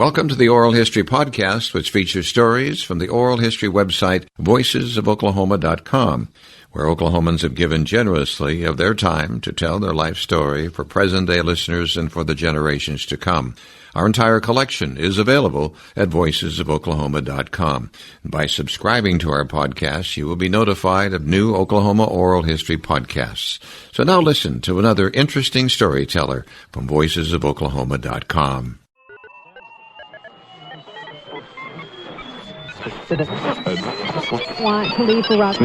Welcome to the Oral History Podcast, which features stories from the oral history website voicesofoklahoma.com, where Oklahomans have given generously of their time to tell their life story for present-day listeners and for the generations to come. Our entire collection is available at voicesofoklahoma.com. By subscribing to our podcast, you will be notified of new Oklahoma oral history podcasts. So now listen to another interesting storyteller from voicesofoklahoma.com. Want to leave for Rock.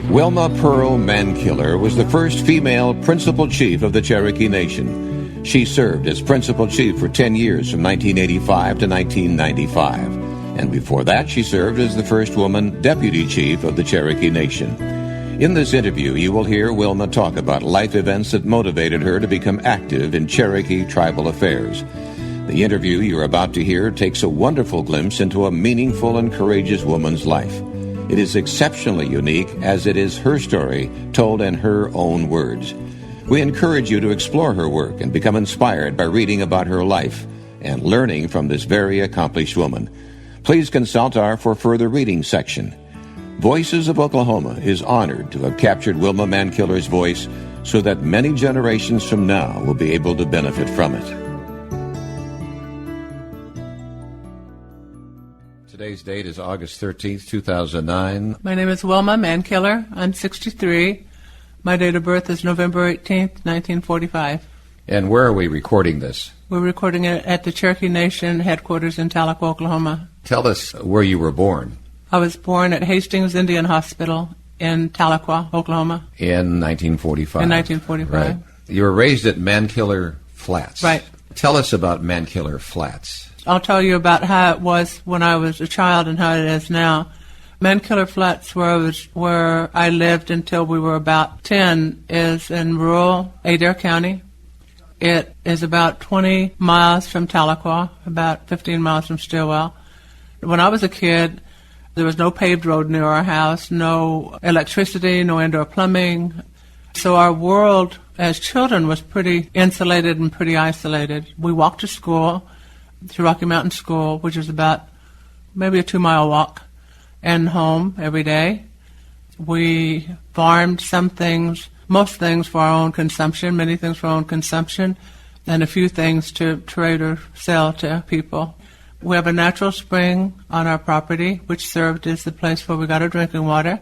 Wilma Pearl Mankiller was the first female principal chief of the Cherokee Nation. She served as principal chief for 10 years from 1985 to 1995. And before that, she served as the first woman deputy chief of the Cherokee Nation. In this interview, you will hear Wilma talk about life events that motivated her to become active in Cherokee tribal affairs. The interview you're about to hear takes a wonderful glimpse into a meaningful and courageous woman's life. It is exceptionally unique as it is her story told in her own words. We encourage you to explore her work and become inspired by reading about her life and learning from this very accomplished woman. Please consult our For Further Reading section. Voices of Oklahoma is honored to have captured Wilma Mankiller's voice so that many generations from now will be able to benefit from it. Today's date is August 13th, 2009. My name is Wilma Mankiller. I'm 63. My date of birth is November 18th, 1945. And where are we recording this? We're recording it at the Cherokee Nation headquarters in Tahlequah, Oklahoma. Tell us where you were born. I was born at Hastings Indian Hospital in Tahlequah, Oklahoma. In 1945. In 1945. Right. You were raised at Mankiller Flats. Right. Tell us about Mankiller Flats. I'll tell you about how it was when I was a child and how it is now. Mankiller Flats, where I lived until we were about 10, is in rural Adair County. It is about 20 miles from Tahlequah, about 15 miles from Stillwell. When I was a kid, there was no paved road near our house, no electricity, no indoor plumbing. So our world as children was pretty insulated and pretty isolated. We walked to school, to Rocky Mountain School, which was about maybe a 2-mile walk, and home every day. We farmed some things, most things for our own consumption, many things for our own consumption, and a few things to trade or sell to people. We have a natural spring on our property, which served as the place where we got our drinking water.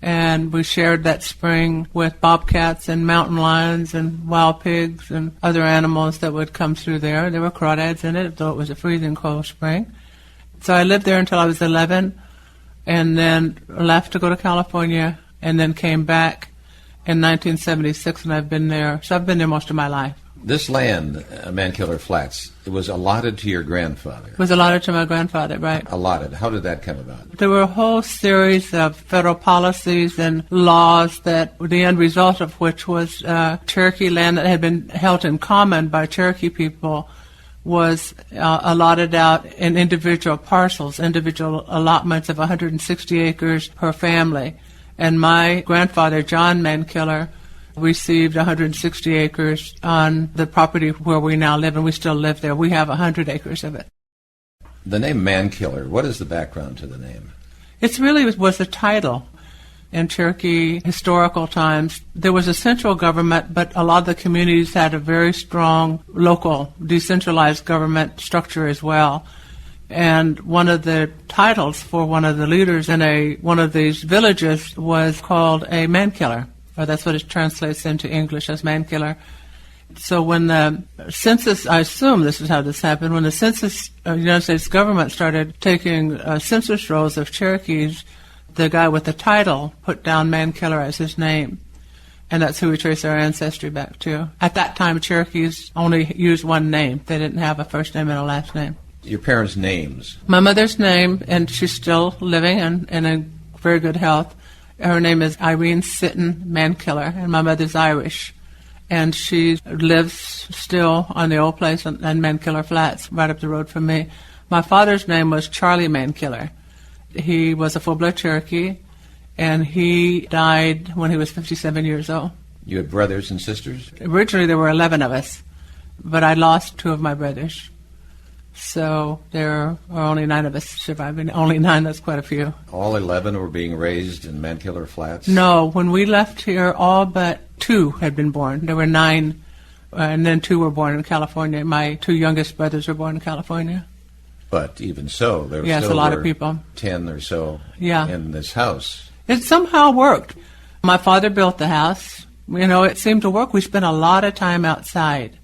And we shared that spring with bobcats and mountain lions and wild pigs and other animals that would come through there. There were crawdads in it, though it was a freezing cold spring. So I lived there until I was 11, and then left to go to California, and then came back in 1976, and I've been there. So I've been there most of my life. This land, Mankiller Flats, it was allotted to your grandfather. It was allotted to my grandfather, right. Allotted. How did that come about? There were a whole series of federal policies and laws that the end result of which was Cherokee land that had been held in common by Cherokee people was allotted out in individual parcels, individual allotments of 160 acres per family. And my grandfather, John Mankiller, received 160 acres on the property where we now live, and we still live there. We have 100 acres of it. The name Mankiller, what is the background to the name? It really was a title. In Cherokee historical times, there was a central government, but a lot of the communities had a very strong local, decentralized government structure as well. And one of the titles for one of the leaders in one of these villages was called a mankiller. Or that's what it translates into English as mankiller. So when the census, I assume this is how this happened, when the census, United States government started taking census rolls of Cherokees, the guy with the title put down Mankiller as his name. And that's who we trace our ancestry back to. At that time, Cherokees only used one name. They didn't have a first name and a last name. Your parents' names? My mother's name, and she's still living and in very good health. Her name is Irene Sitton Mankiller, and my mother's Irish. And she lives still on the old place on Mankiller Flats, right up the road from me. My father's name was Charlie Mankiller. He was a full-blood Cherokee, and he died when he was 57 years old. You had brothers and sisters? Originally there were 11 of us, but I lost 2 of my brothers. So there are only 9 of us surviving. Only 9, that's quite a few. All 11 were being raised in Mankiller Flats? No, when we left here, all but 2 had been born. There were 9, and then 2 were born in California. My 2 youngest brothers were born in California. But even so, there yes, still a lot were of people. 10 or so in this house. It somehow worked. My father built the house. It seemed to work. We spent a lot of time outside.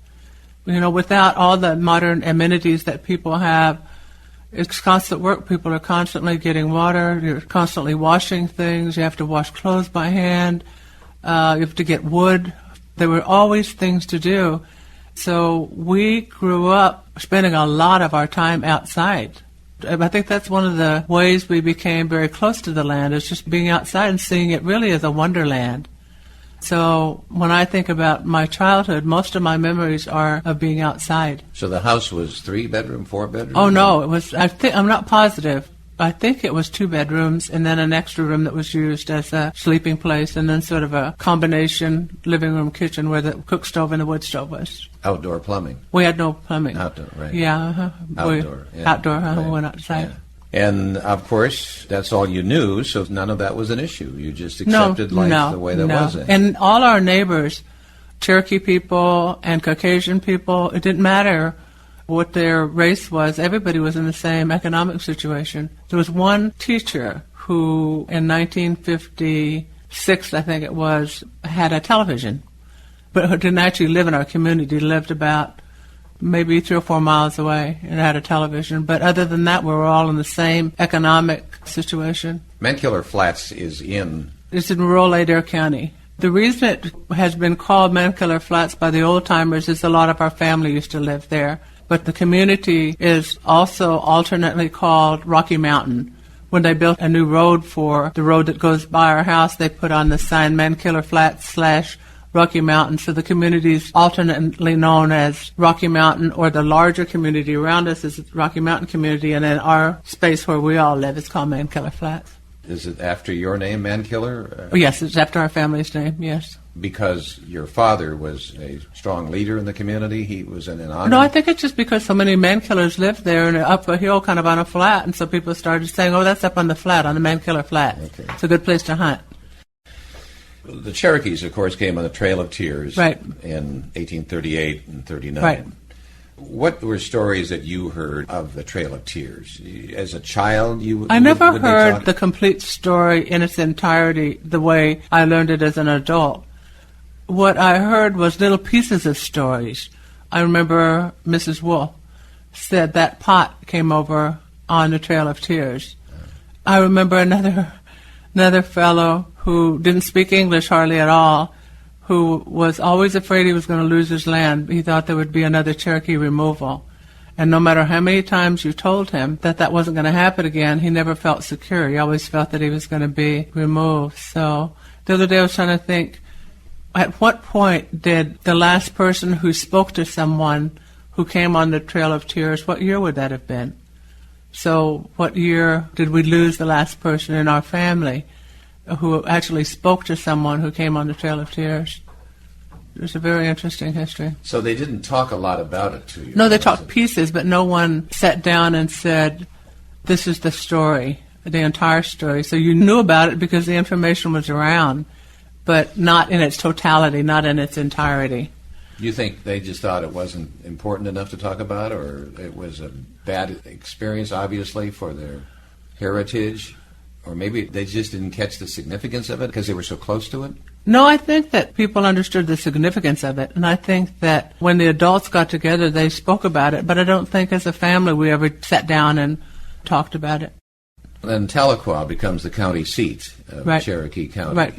Without all the modern amenities that people have, it's constant work. People are constantly getting water. You're constantly washing things. You have to wash clothes by hand. You have to get wood. There were always things to do. So we grew up spending a lot of our time outside. I think that's one of the ways we became very close to the land, is just being outside and seeing it really as a wonderland. So when I think about my childhood, most of my memories are of being outside. So the house was 3-bedroom, 4-bedroom? Oh, no, it was, I'm not positive. I think it was 2 bedrooms and then an extra room that was used as a sleeping place, and then sort of a combination living room kitchen where the cook stove and the wood stove was. Outdoor plumbing? We had no plumbing. Outdoor, right. Yeah. Outdoor. Outdoor, right. We went outside. Yeah. And, of course, that's all you knew, so none of that was an issue. You just accepted life the way that was. And all our neighbors, Cherokee people and Caucasian people, it didn't matter what their race was. Everybody was in the same economic situation. There was one teacher who, in 1956, I think it was, had a television, but who didn't actually live in our community. He lived about maybe 3 or 4 miles away and had a television. But other than that, we were all in the same economic situation. Mankiller Flats is in? It's in rural Adair County. The reason it has been called Mankiller Flats by the old-timers is a lot of our family used to live there. But the community is also alternately called Rocky Mountain. When they built a new road for the road that goes by our house, they put on the sign Mankiller Flats / Rocky Mountain, so the community is alternately known as Rocky Mountain, or the larger community around us is Rocky Mountain community, and then our space where we all live is called Mankiller Flats. Is it after your name, Mankiller? Yes, it's after our family's name, yes. Because your father was a strong leader in the community? He was an honor? No, I think it's just because so many Mankillers lived there and up a hill kind of on a flat, and so people started saying, oh, that's up on the flat, on the Mankiller Flat. Okay. It's a good place to hunt. The Cherokees, of course, came on the Trail of Tears in 1838 and 39. Right. What were stories that you heard of the Trail of Tears? As a child, I never heard the complete story in its entirety the way I learned it as an adult. What I heard was little pieces of stories. I remember Mrs. Wolf said that pot came over on the Trail of Tears. I remember another fellow who didn't speak English hardly at all, who was always afraid he was going to lose his land. He thought there would be another Cherokee removal. And no matter how many times you told him that that wasn't going to happen again, he never felt secure. He always felt that he was going to be removed. So the other day I was trying to think, at what point did the last person who spoke to someone who came on the Trail of Tears, what year would that have been? So what year did we lose the last person in our family who actually spoke to someone who came on the Trail of Tears? It's a very interesting history. So they didn't talk a lot about it to you? No, they talked pieces, but no one sat down and said, this is the story, the entire story. So you knew about it because the information was around, but not in its totality, not in its entirety. You think they just thought it wasn't important enough to talk about, or it was a bad experience, obviously, for their heritage? Or maybe they just didn't catch the significance of it because they were so close to it? No, I think that people understood the significance of it, and I think that when the adults got together, they spoke about it, but I don't think as a family we ever sat down and talked about it. Then Tahlequah becomes the county seat of Cherokee County. Right.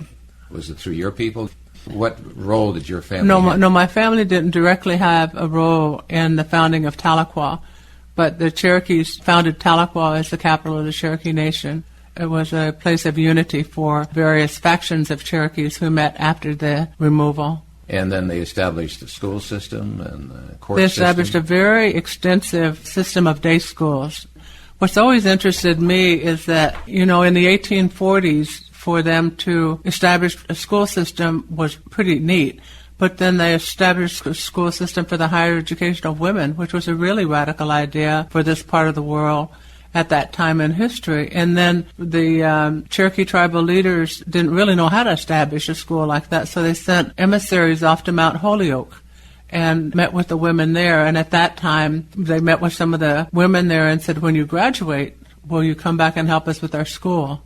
Was it through your people? What role did your family have? No, my family didn't directly have a role in the founding of Tahlequah, but the Cherokees founded Tahlequah as the capital of the Cherokee Nation. It was a place of unity for various factions of Cherokees who met after the removal. And then they established the school system and the court system? They established a very extensive system of day schools. What's always interested me is that, in the 1840s, for them to establish a school system was pretty neat. But then they established a school system for the higher education of women, which was a really radical idea for this part of the world at that time in history. And then the Cherokee tribal leaders didn't really know how to establish a school like that, so they sent emissaries off to Mount Holyoke and met with the women there. And at that time, they met with some of the women there and said, when you graduate, will you come back and help us with our school?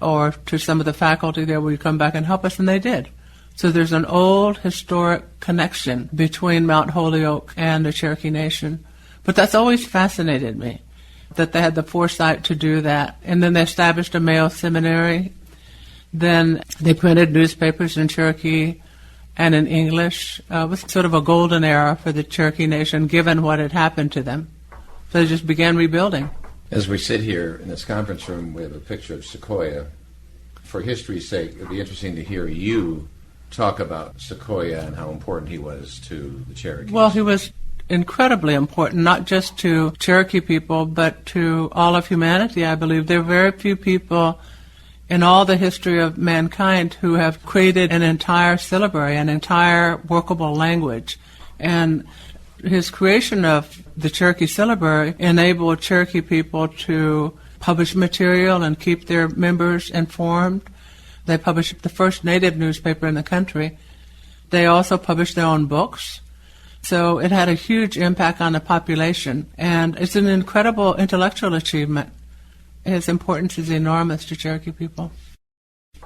Or to some of the faculty there, will you come back and help us? And they did. So there's an old historic connection between Mount Holyoke and the Cherokee Nation. But that's always fascinated me, that they had the foresight to do that. And then they established a male seminary. Then they printed newspapers in Cherokee and in English. It was sort of a golden era for the Cherokee Nation, given what had happened to them. So they just began rebuilding. As we sit here in this conference room, we have a picture of Sequoyah. For history's sake, it would be interesting to hear you talk about Sequoyah and how important he was to the Cherokees. Well, he was incredibly important, not just to Cherokee people, but to all of humanity, I believe. There are very few people in all the history of mankind who have created an entire syllabary, an entire workable language. And his creation of the Cherokee syllabary enabled Cherokee people to publish material and keep their members informed. They published the first native newspaper in the country. They also published their own books. So it had a huge impact on the population, and it's an incredible intellectual achievement. Its importance is enormous to Cherokee people.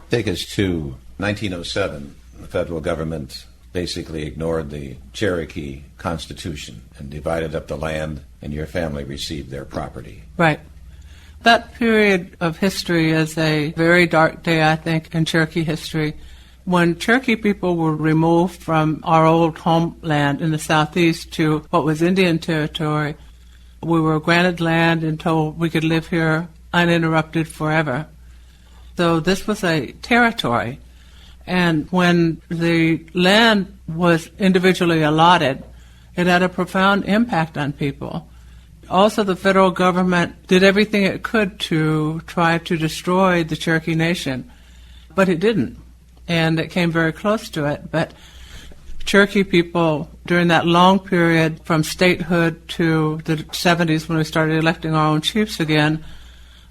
Take us to 1907. The federal government basically ignored the Cherokee Constitution and divided up the land, and your family received their property. Right. That period of history is a very dark day, I think, in Cherokee history. When Cherokee people were removed from our old homeland in the southeast to what was Indian territory, we were granted land and told we could live here uninterrupted forever. So this was a territory. And when the land was individually allotted, it had a profound impact on people. Also, the federal government did everything it could to try to destroy the Cherokee Nation, but it didn't, and it came very close to it. But Cherokee people, during that long period from statehood to the 70s when we started electing our own chiefs again,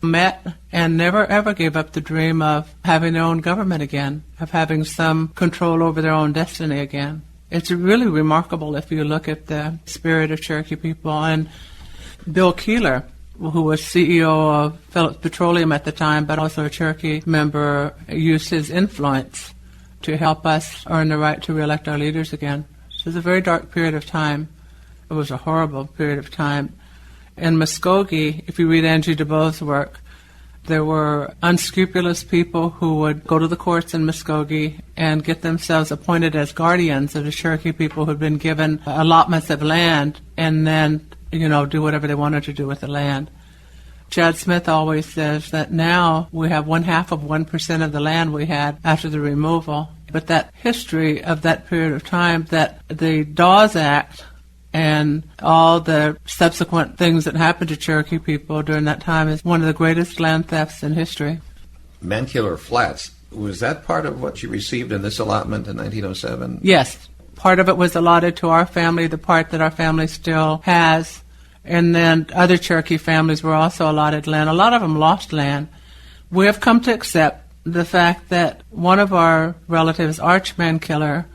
met and never ever gave up the dream of having their own government again, of having some control over their own destiny again. It's really remarkable if you look at the spirit of Cherokee people. And Bill Keeler, who was CEO of Phillips Petroleum at the time, but also a Cherokee member, used his influence to help us earn the right to reelect our leaders again. So it was a very dark period of time. It was a horrible period of time. In Muskogee, if you read Angie DeBoe's work, there were unscrupulous people who would go to the courts in Muskogee and get themselves appointed as guardians of the Cherokee people who had been given allotments of land and then, do whatever they wanted to do with the land. Chad Smith always says that now we have 1/2% of the land we had after the removal. But that history of that period of time, that the Dawes Act and all the subsequent things that happened to Cherokee people during that time is one of the greatest land thefts in history. Mankiller Flats, was that part of what you received in this allotment in 1907? Yes. Part of it was allotted to our family, the part that our family still has. And then other Cherokee families were also allotted land. A lot of them lost land. We have come to accept the fact that one of our relatives, Arch Mankiller,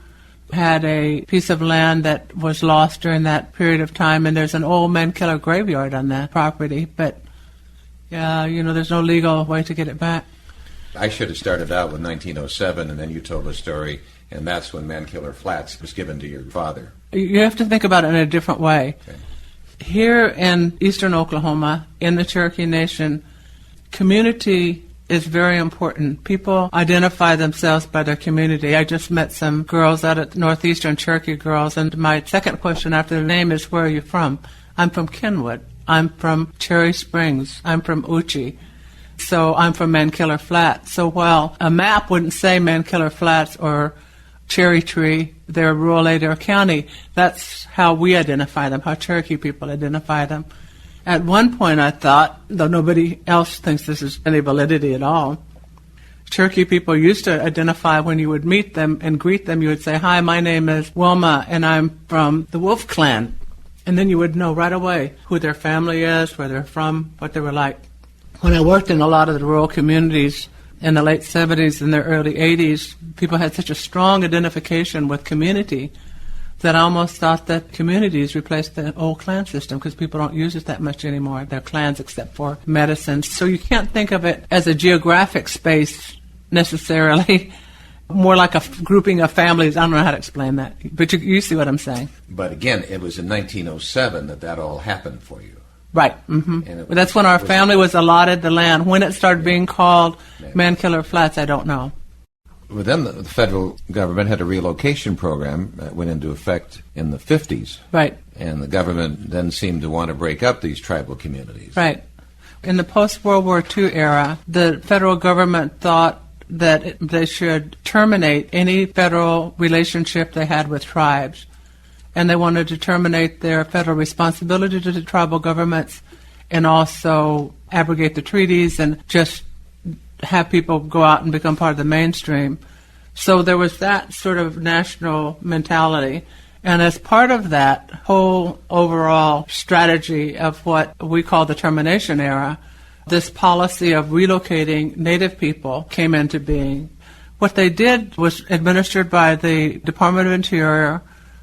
had a piece of land that was lost during that period of time, and there's an old Mankiller graveyard on that property. But, there's no legal way to get it back. I should have started out with 1907, and then you told the story, and that's when Mankiller Flats was given to your father. You have to think about it in a different way. Okay. Here in eastern Oklahoma, in the Cherokee Nation, community is very important. People identify themselves by their community. I just met some girls out at Northeastern Cherokee Girls, and my second question after the name is, where are you from? I'm from Kenwood. I'm from Cherry Springs. I'm from Uchi. So I'm from Mankiller Flats. So while a map wouldn't say Mankiller Flats or Cherry Tree, they're rural Adair County, that's how we identify them, how Cherokee people identify them. At one point I thought, though nobody else thinks this is any validity at all, Cherokee people used to identify when you would meet them and greet them. You would say, "Hi, my name is Wilma, and I'm from the Wolf Clan." And then you would know right away who their family is, where they're from, what they were like. When I worked in a lot of the rural communities in the late 70s and the early 80s, people had such a strong identification with community that I almost thought that communities replaced the old clan system because people don't use it that much anymore, their clans, except for medicine. So you can't think of it as a geographic space necessarily, more like a grouping of families. I don't know how to explain that, but you see what I'm saying. But again, it was in 1907 that all happened for you. Right. Mm-hmm. That's when our family was allotted the land. When it started being called Mankiller Flats, I don't know. Well, then the federal government had a relocation program that went into effect in the 50s. Right. And the government then seemed to want to break up these tribal communities. Right. In the post-World War II era, the federal government thought that they should terminate any federal relationship they had with tribes. And they wanted to terminate their federal responsibility to the tribal governments and also abrogate the treaties and just have people go out and become part of the mainstream. So there was that sort of national mentality. And as part of that whole overall strategy of what we call the termination era, this policy of relocating Native people came into being. What they did was administered by the Department of Interior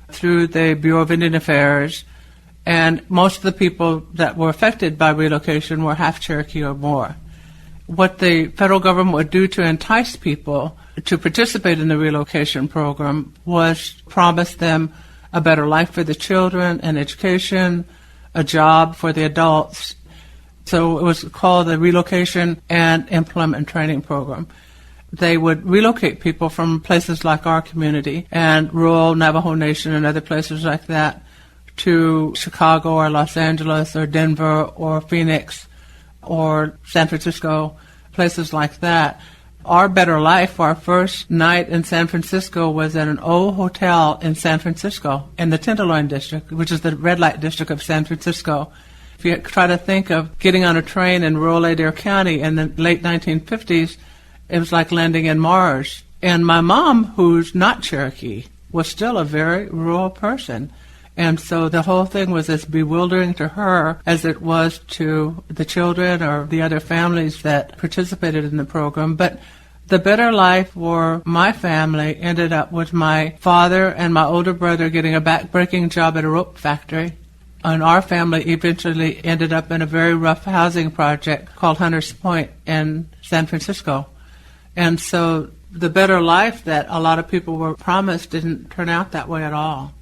through the Bureau of Indian Affairs, and most of the people that were affected by relocation were half Cherokee or more. What the federal government would do to entice people to participate in the relocation program was promise them a better life for the children, an education, a job for the adults. So it was called the Relocation and Employment Training Program. They would relocate people from places like our community and rural Navajo Nation and other places like that to Chicago or Los Angeles or Denver or Phoenix or San Francisco, places like that. Our better life, our first night in San Francisco was at an old hotel in San Francisco in the Tenderloin District, which is the red light district of San Francisco. If you try to think of getting on a train in rural Adair County in the late 1950s, it was like landing in Mars. And my mom, who's not Cherokee, was still a very rural person. And so the whole thing was as bewildering to her as it was to the children or the other families that participated in the program. But the better life for my family ended up with my father and my older brother getting a back-breaking job at a rope factory. And our family eventually ended up in a very rough housing project called Hunters Point in San Francisco. And so the better life that a lot of people were promised didn't turn out that way at all.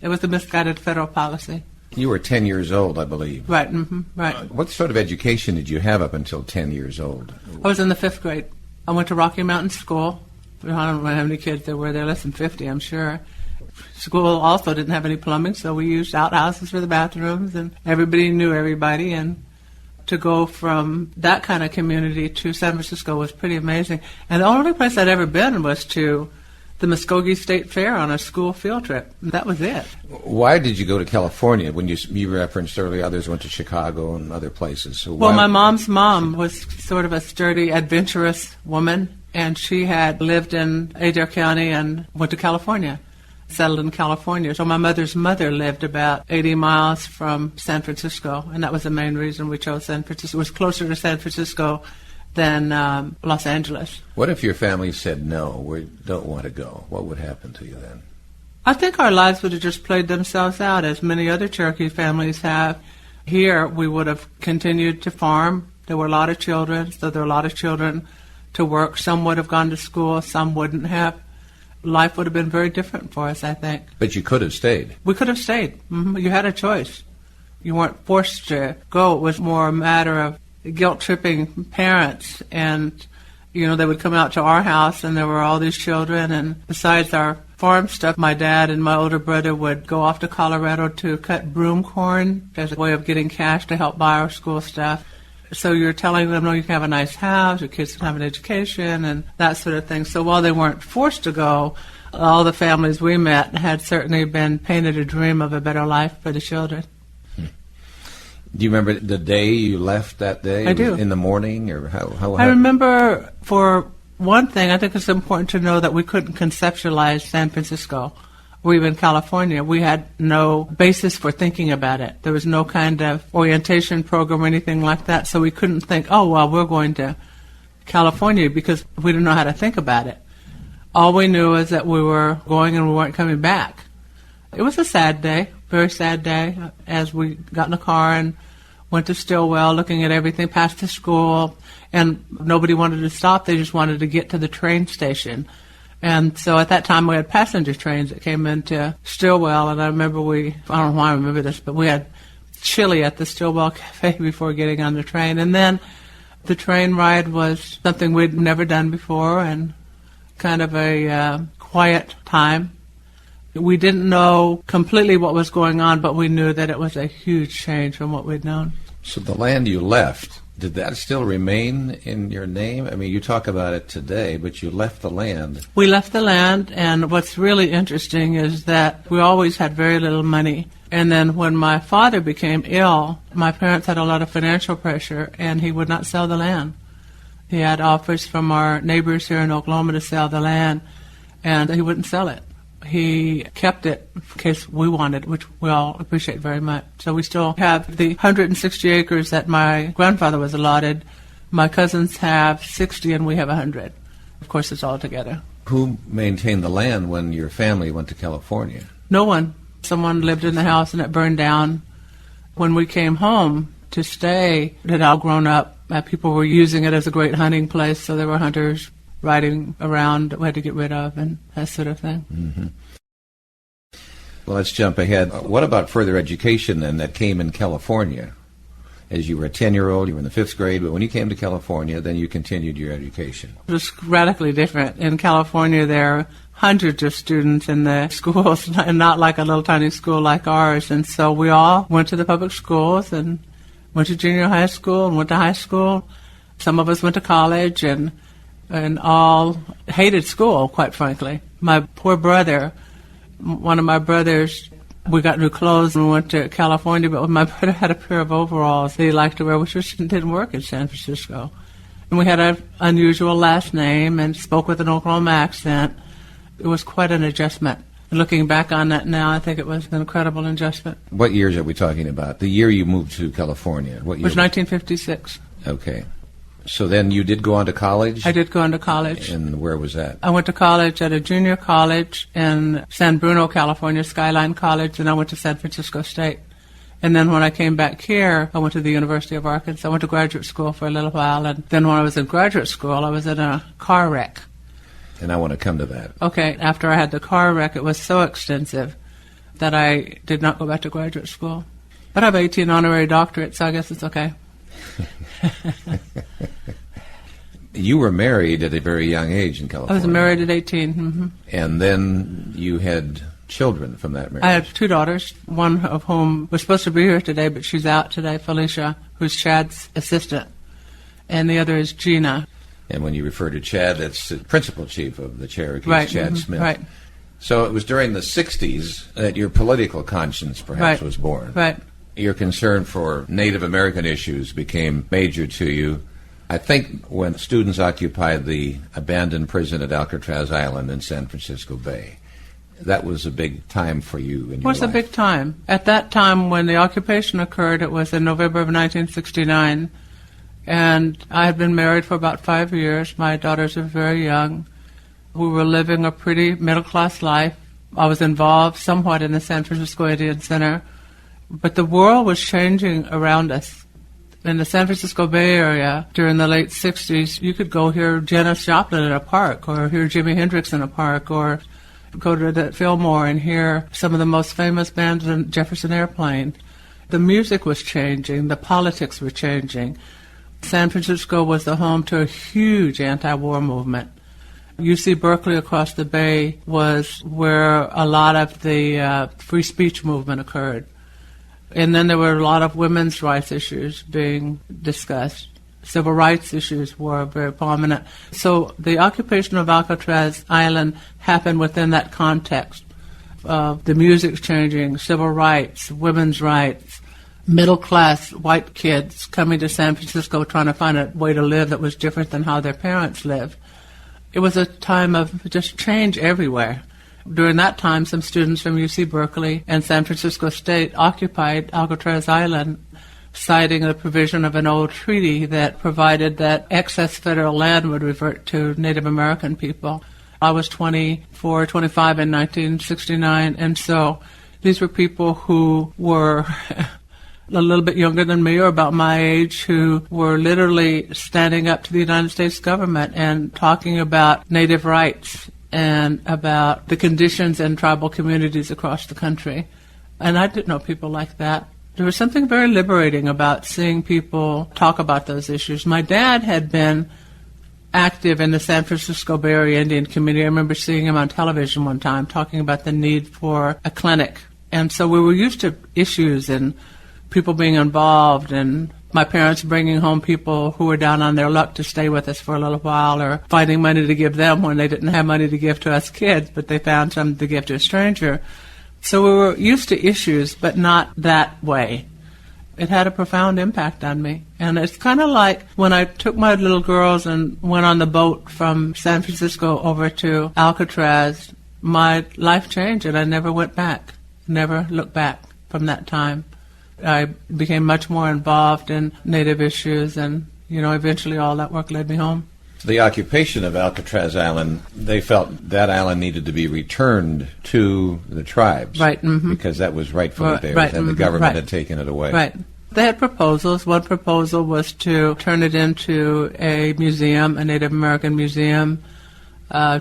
It was a misguided federal policy. You were 10 years old, I believe. Right, right. What sort of education did you have up until 10 years old? I was in the 5th grade. I went to Rocky Mountain School. I don't know how many kids there were there, less than 50, I'm sure. School also didn't have any plumbing, so we used outhouses for the bathrooms, and everybody knew everybody. And to go from that kind of community to San Francisco was pretty amazing. And the only place I'd ever been was to the Muskogee State Fair on a school field trip. That was it. Why did you go to California? When you referenced earlier others went to Chicago and other places. So well, my mom's mom was sort of a sturdy, adventurous woman, and she had lived in Adair County and went to California, settled in California. So my mother's mother lived about 80 miles from San Francisco, and that was the main reason we chose San Francisco. It was closer to San Francisco than Los Angeles. What if your family said, no, we don't want to go? What would happen to you then? I think our lives would have just played themselves out, as many other Cherokee families have. Here, we would have continued to farm. There were a lot of children, so there were a lot of children to work. Some would have gone to school, some wouldn't have. Life would have been very different for us, I think. But you could have stayed. We could have stayed. Mm-hmm. You had a choice. You weren't forced to go. It was more a matter of guilt-tripping parents, and they would come out to our house and there were all these children, and besides our farm stuff, my dad and my older brother would go off to Colorado to cut broom corn as a way of getting cash to help buy our school stuff. So you're telling them, no, you can have a nice house, your kids can have an education, and that sort of thing. So while they weren't forced to go, all the families we met had certainly been painted a dream of a better life for the children. Do you remember the day you left that day? I do. In the morning, or how? I remember for one thing, I think it's important to know that we couldn't conceptualize San Francisco or even California. We had no basis for thinking about it. There was no kind of orientation program or anything like that, so we couldn't think, oh, well, we're going to California, because we didn't know how to think about it. All we knew is that we were going and we weren't coming back. It was a sad day, very sad day, as we got in the car and went to Stillwell, looking at everything, past the school, and nobody wanted to stop. They just wanted to get to the train station. And so at that time we had passenger trains that came into Stillwell, and I remember I don't know why I remember this, but we had chili at the Stillwell Cafe before getting on the train. And then the train ride was something we'd never done before, and kind of a quiet time. We didn't know completely what was going on, but we knew that it was a huge change from what we'd known. So the land you left, did that still remain in your name? I mean, you talk about it today, but you left the land. We left the land, and what's really interesting is that we always had very little money. And then when my father became ill, my parents had a lot of financial pressure, and he would not sell the land. He had offers from our neighbors here in Oklahoma to sell the land, and he wouldn't sell it. He kept it in case we wanted, which we all appreciate very much. So we still have the 160 acres that my grandfather was allotted. My cousins have 60 and we have 100. Of course, it's all together. Who maintained the land when your family went to California? No one. Someone lived in the house and it burned down. When we came home to stay, it had all grown up. People were using it as a great hunting place, so there were hunters riding around that we had to get rid of and that sort of thing. Mm-hmm. Well, let's jump ahead. What about further education then that came in California? As you were a 10-year-old, you were in the 5th grade, but when you came to California, then you continued your education. It was radically different. In California, there are hundreds of students in the schools, and not like a little tiny school like ours. And so we all went to the public schools and went to junior high school and went to high school. Some of us went to college and all hated school, quite frankly. My poor brother, one of my brothers, we got new clothes and we went to California, but my brother had a pair of overalls that he liked to wear, which just didn't work in San Francisco. And we had an unusual last name and spoke with an Oklahoma accent. It was quite an adjustment. Looking back on that now, I think it was an incredible adjustment. What years are we talking about? The year you moved to California? What year? It was 1956. Okay. So then you did go on to college? I did go on to college. And where was that? I went to college at a junior college in San Bruno, California, Skyline College, and I went to San Francisco State. And then when I came back here, I went to the University of Arkansas. I went to graduate school for a little while, and then when I was in graduate school, I was in a car wreck. And I want to come to that. Okay, after I had the car wreck, it was so extensive that I did not go back to graduate school. But I have 18 honorary doctorates, so I guess it's okay. You were married at a very young age in California. I was married at 18. Mm-hmm. And then you had children from that marriage. I have 2 daughters, one of whom was supposed to be here today, but she's out today, Felicia, who's Chad's assistant. And the other is Gina. And when you refer to Chad, that's the principal chief of the Cherokees, right. Chad Mm-hmm. Smith. Right. So it was during the 60s that your political conscience perhaps was born. Right. Your concern for Native American issues became major to you. I think when students occupied the abandoned prison at Alcatraz Island in San Francisco Bay, that was a big time for you in your life. It was a big time. At that time when the occupation occurred, it was in November of 1969, and I had been married for about 5 years. My daughters were very young. We were living a pretty middle-class life. I was involved somewhat in the San Francisco Indian Center, but the world was changing around us. In the San Francisco Bay Area, during the late 60s, you could go hear Janis Joplin in a park, or hear Jimi Hendrix in a park, or go to the Fillmore and hear some of the most famous bands in Jefferson Airplane. The music was changing. The politics were changing. San Francisco was the home to a huge anti-war movement. UC Berkeley across the bay was where a lot of the free speech movement occurred. And then there were a lot of women's rights issues being discussed. Civil rights issues were very prominent. So the occupation of Alcatraz Island happened within that context of the music changing, civil rights, women's rights, middle-class white kids coming to San Francisco trying to find a way to live that was different than how their parents lived. It was a time of just change everywhere. During that time, some students from UC Berkeley and San Francisco State occupied Alcatraz Island, citing the provision of an old treaty that provided that excess federal land would revert to Native American people. I was 24, 25 in 1969, and so these were people who were a little bit younger than me or about my age, who were literally standing up to the United States government and talking about Native rights and about the conditions in tribal communities across the country. And I didn't know people like that. There was something very liberating about seeing people talk about those issues. My dad had been active in the San Francisco Bay Area Indian community. I remember seeing him on television one time talking about the need for a clinic. And so we were used to issues and people being involved, and my parents bringing home people who were down on their luck to stay with us for a little while, or finding money to give them when they didn't have money to give to us kids, but they found something to give to a stranger. So we were used to issues, but not that way. It had a profound impact on me. And it's kind of like when I took my little girls and went on the boat from San Francisco over to Alcatraz, my life changed and I never went back, never looked back from that time. I became much more involved in Native issues, and, eventually all that work led me home. The occupation of Alcatraz Island, they felt that island needed to be returned to the tribes. Right. Mm-hmm. Because that was rightfully theirs, right, and the government had taken it away. Right. They had proposals. One proposal was to turn it into a museum, a Native American museum,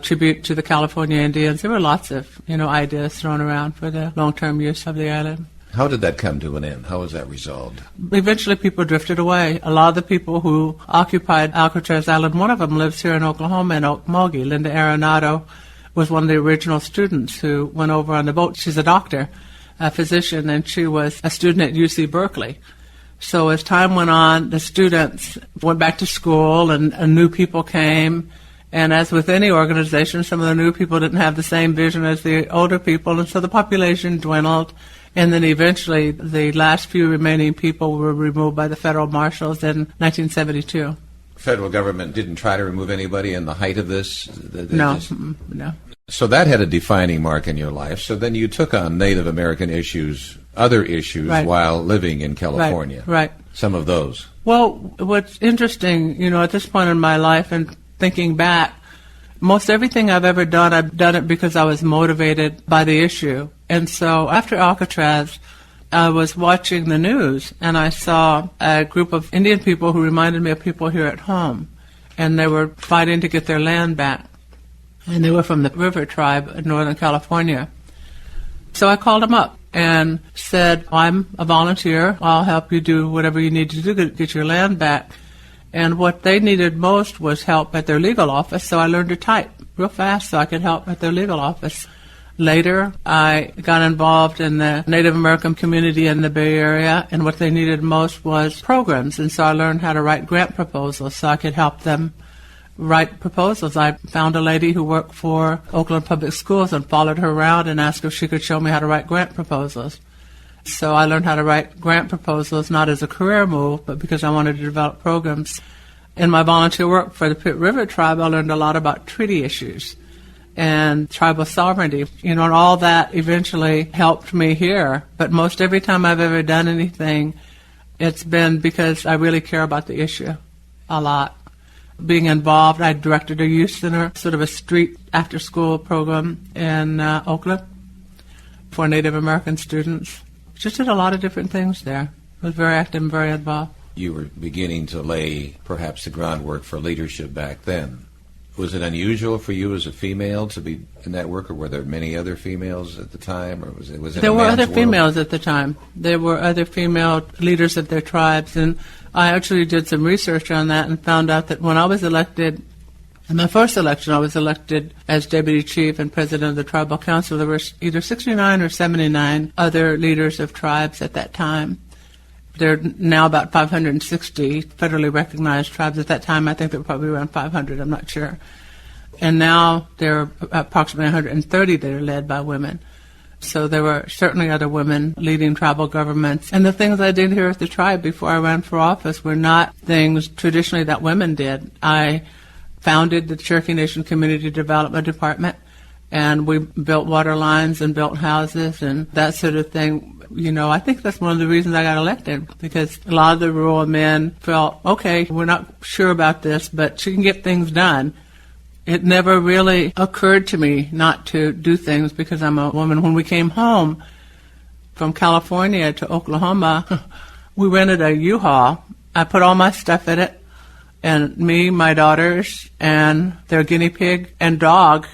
tribute to the California Indians. There were lots of, ideas thrown around for the long-term use of the island. How did that come to an end? How was that resolved? Eventually people drifted away. A lot of the people who occupied Alcatraz Island, one of them lives here in Oklahoma in Okmulgee. Linda Arenado was one of the original students who went over on the boat. She's a doctor, a physician, and she was a student at UC Berkeley. So as time went on, the students went back to school and new people came. And as with any organization, some of the new people didn't have the same vision as the older people, and so the population dwindled. And then eventually the last few remaining people were removed by the federal marshals in 1972. Federal government didn't try to remove anybody in the height of this? No. So that had a defining mark in your life. So then you took on Native American issues, other issues, right, while living in California. Right. Some of those. Well, what's interesting, at this point in my life and thinking back, most everything I've ever done, I've done it because I was motivated by the issue. And so after Alcatraz, I was watching the news, and I saw a group of Indian people who reminded me of people here at home. And they were fighting to get their land back. And they were from the River Tribe in Northern California. So I called them up and said, I'm a volunteer. I'll help you do whatever you need to do to get your land back. And what they needed most was help at their legal office, so I learned to type real fast so I could help at their legal office. Later, I got involved in the Native American community in the Bay Area, and what they needed most was programs, and so I learned how to write grant proposals so I could help them write proposals. I found a lady who worked for Oakland Public Schools and followed her around and asked if she could show me how to write grant proposals. So I learned how to write grant proposals, not as a career move, but because I wanted to develop programs. In my volunteer work for the Pitt River Tribe, I learned a lot about treaty issues and tribal sovereignty, and all that eventually helped me here. But most every time I've ever done anything, it's been because I really care about the issue a lot. Being involved, I directed a youth center, sort of a street after-school program in Oakland for Native American students. Just did a lot of different things there. I was very active and very involved. You were beginning to lay perhaps the groundwork for leadership back then. Was it unusual for you as a female to be in that work, or were there many other females at the time, or was it There were other world? females at the time. There were other female leaders of their tribes, and I actually did some research on that and found out that when I was elected, in my first election, I was elected as deputy chief and president of the tribal council. There were either 69 or 79 other leaders of tribes at that time. There are now about 560 federally recognized tribes. At that time, I think there were probably around 500. I'm not sure. And now there are approximately 130 that are led by women. So there were certainly other women leading tribal governments. And the things I did here at the tribe before I ran for office were not things traditionally that women did. I founded the Cherokee Nation Community Development Department, and we built water lines and built houses and that sort of thing. I think that's one of the reasons I got elected, because a lot of the rural men felt, okay, we're not sure about this, but she can get things done. It never really occurred to me not to do things because I'm a woman. When we came home from California to Oklahoma, we rented a U-Haul. I put all my stuff in it, and me, my daughters, and their guinea pig and dog,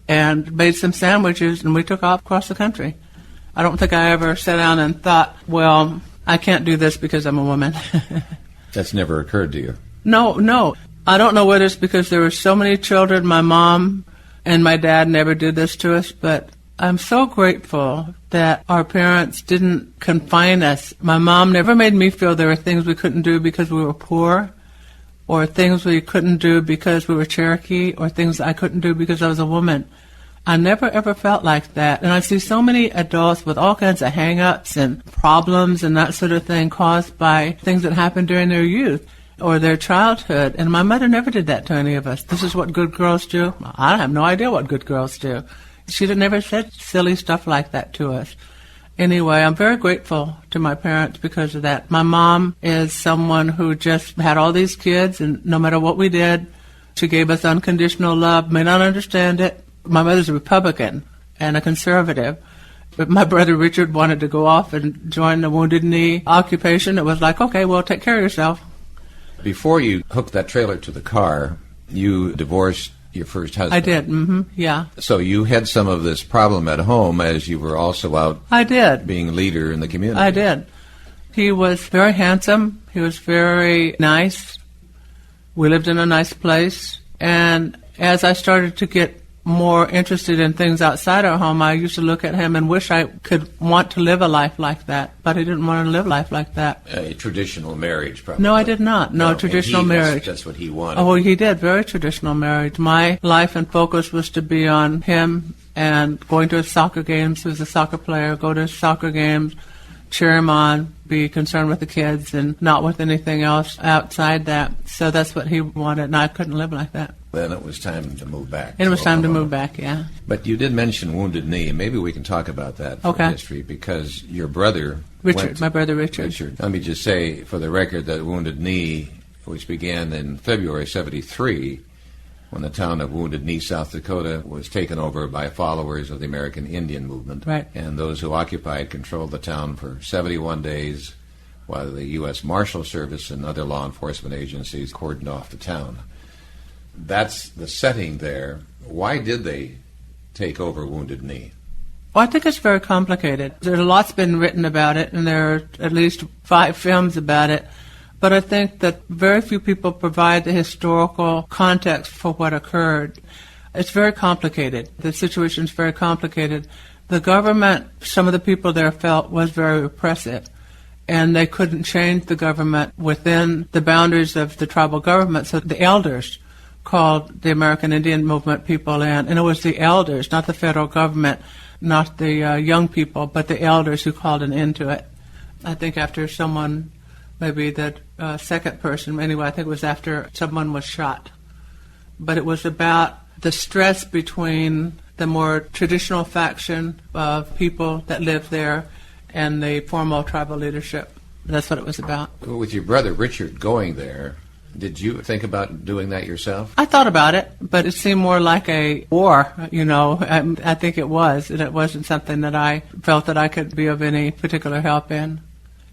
and made some sandwiches, and we took off across the country. I don't think I ever sat down and thought, well, I can't do this because I'm a woman. That's never occurred to you? No. I don't know whether it's because there were so many children. My mom and my dad never did this to us, but I'm so grateful that our parents didn't confine us. My mom never made me feel there were things we couldn't do because we were poor, or things we couldn't do because we were Cherokee, or things I couldn't do because I was a woman. I never, ever felt like that. And I see so many adults with all kinds of hang-ups and problems and that sort of thing caused by things that happened during their youth or their childhood. And my mother never did that to any of us. This is what good girls do. I have no idea what good girls do. She never said silly stuff like that to us. Anyway, I'm very grateful to my parents because of that. My mom is someone who just had all these kids, and no matter what we did, she gave us unconditional love. May not understand it. My mother's a Republican and a conservative, but my brother Richard wanted to go off and join the Wounded Knee occupation. It was like, okay, well, take care of yourself. Before you hooked that trailer to the car, you divorced your first husband. I did, yeah. So you had some of this problem at home as you were also out I did. being a leader in the community. I did. He was very handsome. He was very nice. We lived in a nice place. And as I started to get more interested in things outside our home, I used to look at him and wish I could want to live a life like that, but I didn't want to live a life like that. A traditional marriage, probably. No, I did not. No, traditional marriage. That's what he wanted. Oh, well, he did. Very traditional marriage. My life and focus was to be on him and going to his soccer games. He was a soccer player. Go to his soccer games, cheer him on, be concerned with the kids, and not with anything else outside that. So that's what he wanted, and I couldn't live like that. Then it was time to move back. It was time to move back, yeah. But you did mention Wounded Knee. Maybe we can talk about that for history, because your brother... my brother Richard. Let me just say, for the record, that Wounded Knee, which began in February 73, when the town of Wounded Knee, South Dakota, was taken over by followers of the American Indian movement. Right. And those who occupied controlled the town for 71 days, while the U.S. Marshal Service and other law enforcement agencies cordoned off the town. That's the setting there. Why did they take over Wounded Knee? Well, I think it's very complicated. There's a lot's been written about it, and there are at least 5 films about it. But I think that very few people provide the historical context for what occurred. It's very complicated. The situation's very complicated. The government, some of the people there felt, was very repressive, and they couldn't change the government within the boundaries of the tribal government. So the elders called the American Indian movement people in, and it was the elders, not the federal government, not the young people, but the elders who called an end to it. I think after someone, maybe the second person, anyway, I think it was after someone was shot. But it was about the stress between the more traditional faction of people that lived there and the formal tribal leadership. That's what it was about. With your brother Richard going there, did you think about doing that yourself? I thought about it, but it seemed more like a war, I think it was, and it wasn't something that I felt that I could be of any particular help in.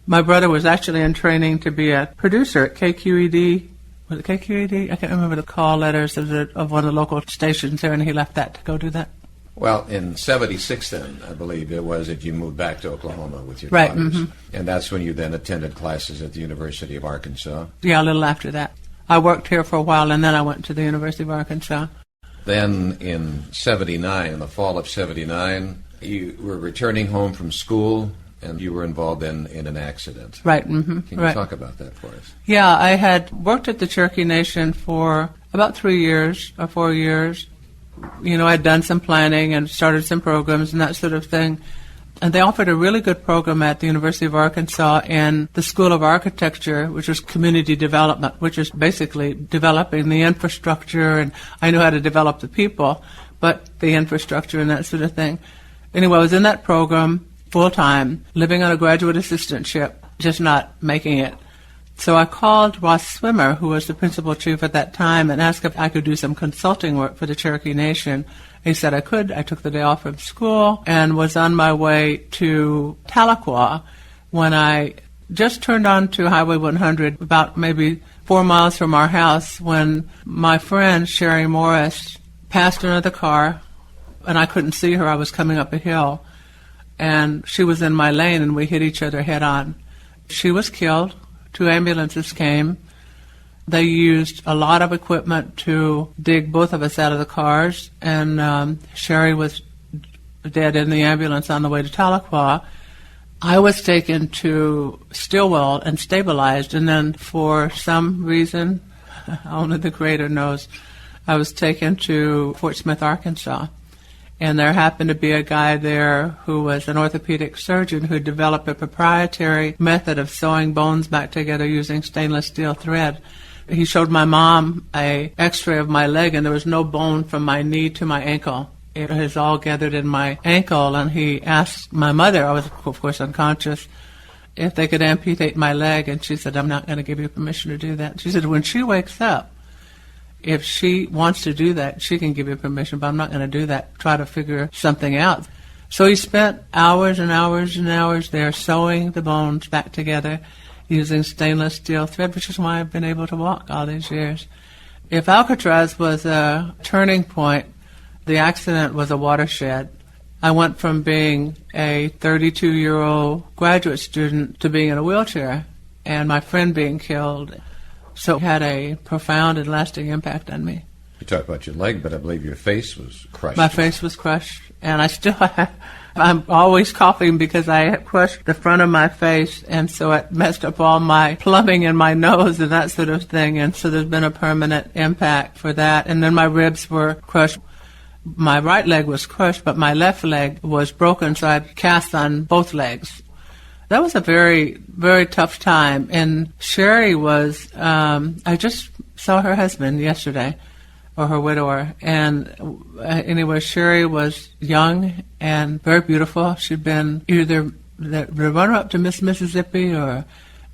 My brother was actually in training to be a producer at KQED. Was it KQED? I can't remember the call letters of one of the local stations there, and he left that to go do that. Well, in 76 then, I believe it was, that you moved back to Oklahoma with your daughters. Mm-hmm. And that's when you then attended classes at the University of Arkansas. Yeah, a little after that. I worked here for a while, and then I went to the University of Arkansas. Then in 79, in the fall of 79, you were returning home from school, and you were involved in an accident. Right. Mm-hmm. Can you talk about that for us? Yeah, I had worked at the Cherokee Nation for about 3 years or 4 years. I'd done some planning and started some programs and that sort of thing. And they offered a really good program at the University of Arkansas in the School of Architecture, which was community development, which is basically developing the infrastructure. And I knew how to develop the people, but the infrastructure and that sort of thing. Anyway, I was in that program full-time, living on a graduate assistantship, just not making it. So I called Ross Swimmer, who was the principal chief at that time, and asked if I could do some consulting work for the Cherokee Nation. He said I could. I took the day off from school and was on my way to Tahlequah when I just turned onto Highway 100, about maybe 4 miles from our house, when my friend, Sherry Morris, passed another car, and I couldn't see her. I was coming up a hill, and she was in my lane, and we hit each other head-on. She was killed. 2 ambulances came. They used a lot of equipment to dig both of us out of the cars, and Sherry was dead in the ambulance on the way to Tahlequah. I was taken to Stillwell and stabilized, and then for some reason, only the Creator knows, I was taken to Fort Smith, Arkansas. And there happened to be a guy there who was an orthopedic surgeon who developed a proprietary method of sewing bones back together using stainless steel thread. He showed my mom an x-ray of my leg, and there was no bone from my knee to my ankle. It was all gathered in my ankle, and he asked my mother, I was, of course, unconscious, if they could amputate my leg, and she said, I'm not going to give you permission to do that. She said, when she wakes up, if she wants to do that, she can give you permission, but I'm not going to do that. Try to figure something out. So he spent hours and hours and hours there sewing the bones back together using stainless steel thread, which is why I've been able to walk all these years. If Alcatraz was a turning point, the accident was a watershed. I went from being a 32-year-old graduate student to being in a wheelchair, and my friend being killed. So it had a profound and lasting impact on me. You talked about your leg, but I believe your face was crushed. My face was crushed, and I still have, I'm always coughing because I had crushed the front of my face, and so it messed up all my plumbing in my nose and that sort of thing, and so there's been a permanent impact for that. And then my ribs were crushed. My right leg was crushed, but my left leg was broken, so I had cast on both legs. That was a very, very tough time. And Sherry was, I just saw her husband yesterday, or her widower. And anyway, Sherry was young and very beautiful. She'd been either the runner-up to Miss Mississippi or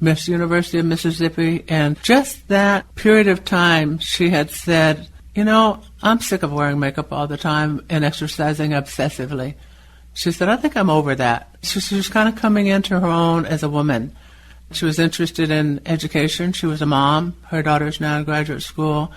Miss University of Mississippi. And just that period of time, she had said, you know, I'm sick of wearing makeup all the time and exercising obsessively. She said, I think I'm over that. She was kind of coming into her own as a woman. She was interested in education. She was a mom. Her daughter's now in graduate school.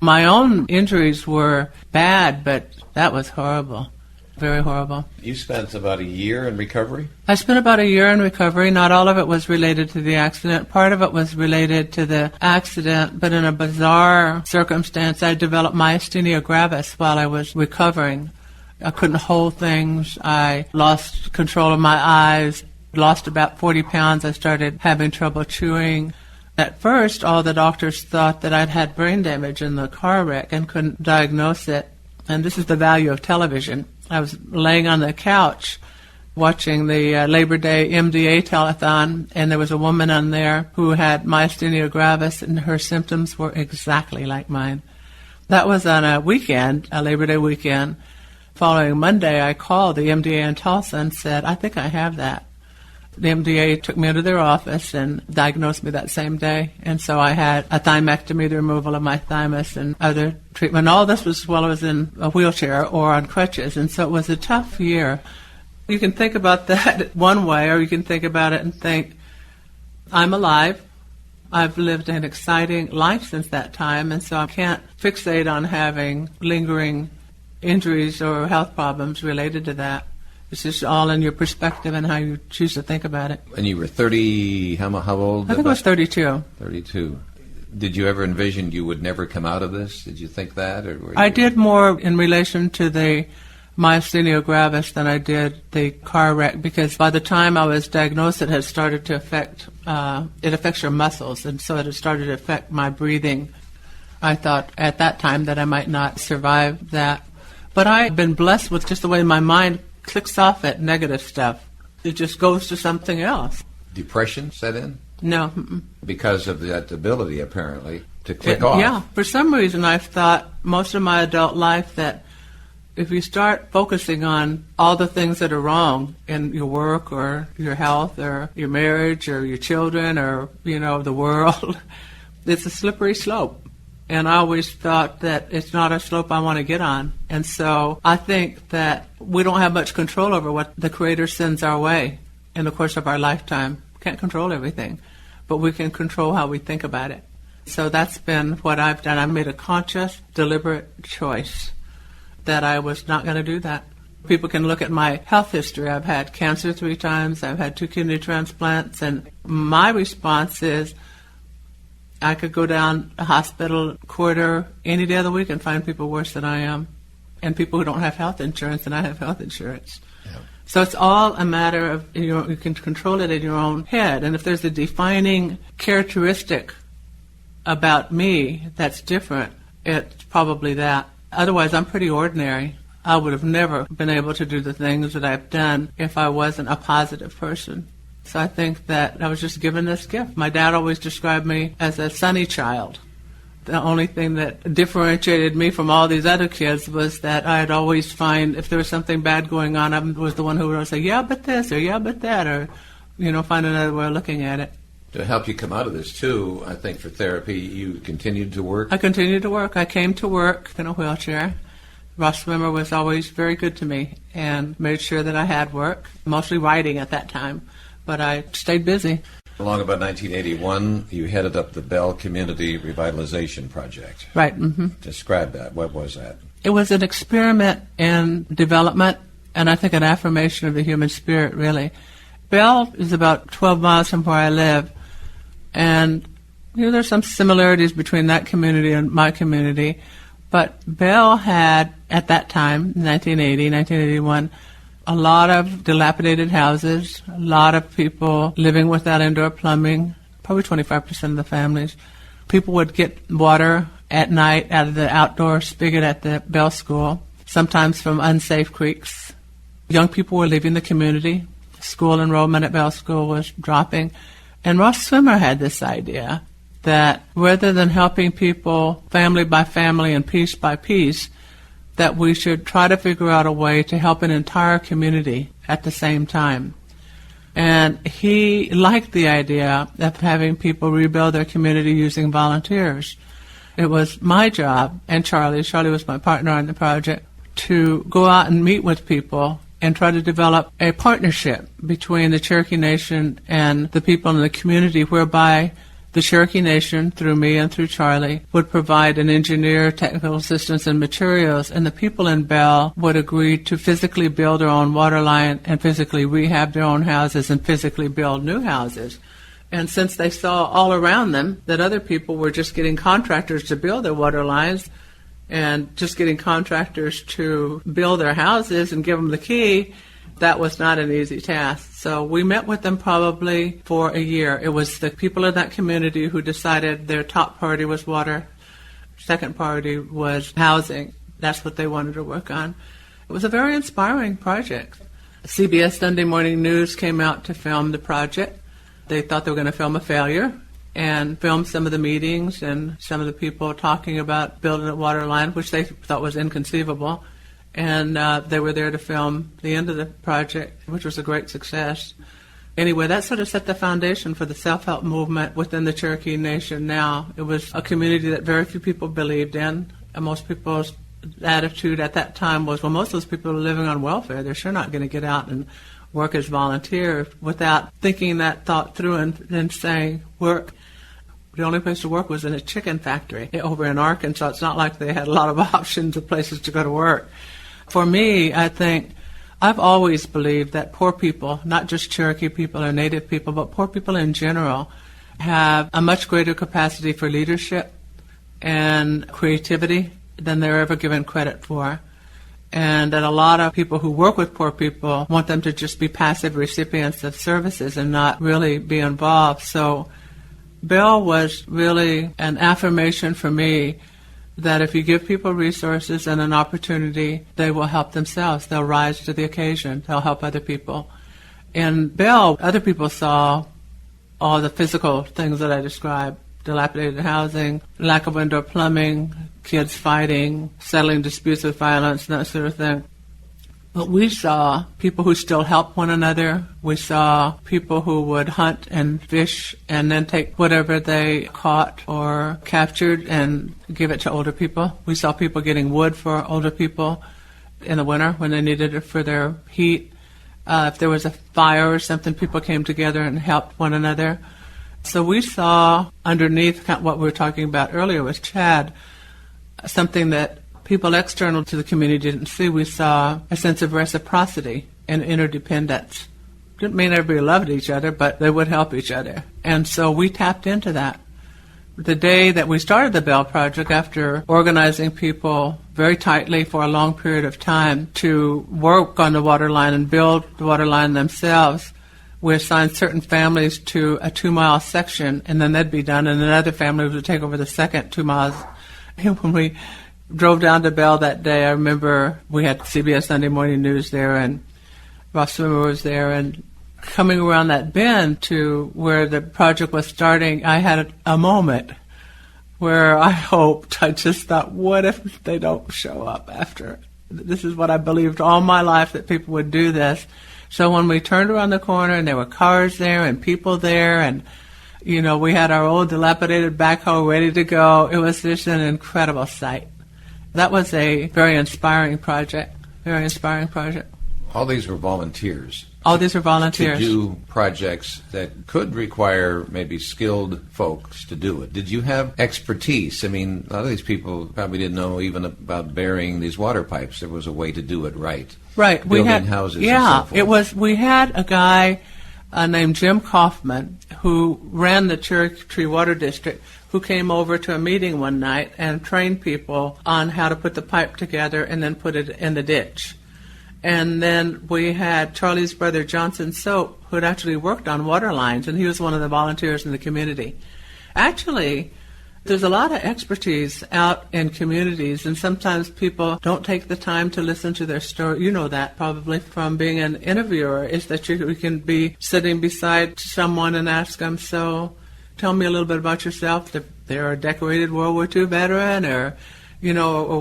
My own injuries were bad, but that was horrible, very horrible. You spent about a year in recovery? I spent about a year in recovery. Not all of it was related to the accident. Part of it was related to the accident, but in a bizarre circumstance, I developed myasthenia gravis while I was recovering. I couldn't hold things. I lost control of my eyes, lost about 40 pounds. I started having trouble chewing. At first, all the doctors thought that I'd had brain damage in the car wreck and couldn't diagnose it. And this is the value of television. I was laying on the couch watching the Labor Day MDA telethon, and there was a woman on there who had myasthenia gravis, and her symptoms were exactly like mine. That was on a weekend, a Labor Day weekend. Following Monday, I called the MDA in Tulsa and said, I think I have that. The MDA took me into their office and diagnosed me that same day. And so I had a thymectomy, the removal of my thymus, and other treatment. All this was while I was in a wheelchair or on crutches. And so it was a tough year. You can think about that one way, or you can think about it and think, I'm alive. I've lived an exciting life since that time, and so I can't fixate on having lingering injuries or health problems related to that. It's just all in your perspective and how you choose to think about it. And you were 30, how old? I think I was 32. 32. Did you ever envision you would never come out of this? Did you think that? Or I did more in relation to the myasthenia gravis than I did the car wreck, because by the time I was diagnosed, it had started to affect, it affects your muscles, and so it had started to affect my breathing. I thought at that time that I might not survive that. But I've been blessed with just the way my mind clicks off at negative stuff. it just goes to something else. Depression set in? No. Because of that ability, apparently, to click off. Yeah. For some reason, I've thought most of my adult life that if you start focusing on all the things that are wrong in your work or your health or your marriage or your children or, the world, it's a slippery slope. And I always thought that it's not a slope I want to get on. And so I think that we don't have much control over what the Creator sends our way in the course of our lifetime. Can't control everything, but we can control how we think about it. So that's been what I've done. I made a conscious, deliberate choice that I was not going to do that. People can look at my health history. I've had cancer 3 times. I've had 2 kidney transplants. And my response is I could go down a hospital corridor any day of the week and find people worse than I am, and people who don't have health insurance, and I have health insurance. Yeah. So it's all a matter of, you can control it in your own head. And if there's a defining characteristic about me that's different, it's probably that. Otherwise, I'm pretty ordinary. I would have never been able to do the things that I've done if I wasn't a positive person. So I think that I was just given this gift. My dad always described me as a sunny child. The only thing that differentiated me from all these other kids was that I'd always find if there was something bad going on, I was the one who would always say, yeah, but this, or yeah, but that, or, find another way of looking at it. To help you come out of this, too, I think for therapy, you continued to work? I continued to work. I came to work in a wheelchair. Ross Swimmer was always very good to me and made sure that I had work, mostly writing at that time, but I stayed busy. Along about 1981, you headed up the Bell Community Revitalization Project. Right. Mm-hmm. Describe that. What was that? It was an experiment in development, and I think an affirmation of the human spirit, really. Bell is about 12 miles from where I live, and there's some similarities between that community and my community, but Bell had, at that time, 1980, 1981, a lot of dilapidated houses, a lot of people living without indoor plumbing, probably 25% of the families. People would get water at night out of the outdoor spigot at the Bell School, sometimes from unsafe creeks. Young people were leaving the community. School enrollment at Bell School was dropping. And Ross Swimmer had this idea that rather than helping people family by family and piece by piece, that we should try to figure out a way to help an entire community at the same time. And he liked the idea of having people rebuild their community using volunteers. It was my job, and Charlie was my partner on the project, to go out and meet with people and try to develop a partnership between the Cherokee Nation and the people in the community, whereby the Cherokee Nation, through me and through Charlie, would provide an engineer, technical assistance, and materials, and the people in Bell would agree to physically build their own water line and physically rehab their own houses and physically build new houses. And since they saw all around them that other people were just getting contractors to build their water lines and just getting contractors to build their houses and give them the key, that was not an easy task. So we met with them probably for a year. It was the people in that community who decided their top priority was water, second priority was housing. That's what they wanted to work on. It was a very inspiring project. CBS Sunday Morning News came out to film the project. They thought they were going to film a failure and film some of the meetings and some of the people talking about building a water line, which they thought was inconceivable. And they were there to film the end of the project, which was a great success. Anyway, that sort of set the foundation for the self-help movement within the Cherokee Nation now. It was a community that very few people believed in. And most people's attitude at that time was, well, most of those people are living on welfare. They're sure not going to get out and work as volunteers without thinking that thought through and then saying, work. The only place to work was in a chicken factory over in Arkansas. It's not like they had a lot of options of places to go to work. For me, I think I've always believed that poor people, not just Cherokee people or Native people, but poor people in general, have a much greater capacity for leadership and creativity than they're ever given credit for. And that a lot of people who work with poor people want them to just be passive recipients of services and not really be involved. So Bell was really an affirmation for me that if you give people resources and an opportunity, they will help themselves. They'll rise to the occasion. They'll help other people. In Bell, other people saw all the physical things that I described: dilapidated housing, lack of indoor plumbing, kids fighting, settling disputes with violence, and that sort of thing. But we saw people who still helped one another. We saw people who would hunt and fish and then take whatever they caught or captured and give it to older people. We saw people getting wood for older people in the winter when they needed it for their heat. If there was a fire or something, people came together and helped one another. So we saw underneath what we were talking about earlier with Chad, something that people external to the community didn't see. We saw a sense of reciprocity and interdependence. Didn't mean everybody loved each other, but they would help each other. And so we tapped into that. The day that we started the Bell Project, after organizing people very tightly for a long period of time to work on the water line and build the water line themselves, we assigned certain families to a 2-mile section, and then they'd be done, and another family would take over the second 2 miles. And when we drove down to Bell that day, I remember we had CBS Sunday Morning News there, and Ross Swimmer was there, and coming around that bend to where the project was starting, I had a moment where I just thought, what if they don't show up after? This is what I believed all my life, that people would do this. So when we turned around the corner and there were cars there and people there, and we had our old dilapidated backhoe ready to go, it was just an incredible sight. That was a very inspiring project, All these were volunteers. All these were volunteers. To do projects that could require maybe skilled folks to do it. Did you have expertise? I mean, a lot of these people probably didn't know even about burying these water pipes. There was a way to do it right. Right. Building houses and so forth. We had a guy named Jim Kaufman who ran the Cherokee Water District, who came over to a meeting one night and trained people on how to put the pipe together and then put it in the ditch. And then we had Charlie's brother, Johnson Soap, who had actually worked on water lines, and he was one of the volunteers in the community. Actually, there's a lot of expertise out in communities, and sometimes people don't take the time to listen to their story. You know that probably from being an interviewer, is that you can be sitting beside someone and ask them, so tell me a little bit about yourself. If they're a decorated World War II veteran or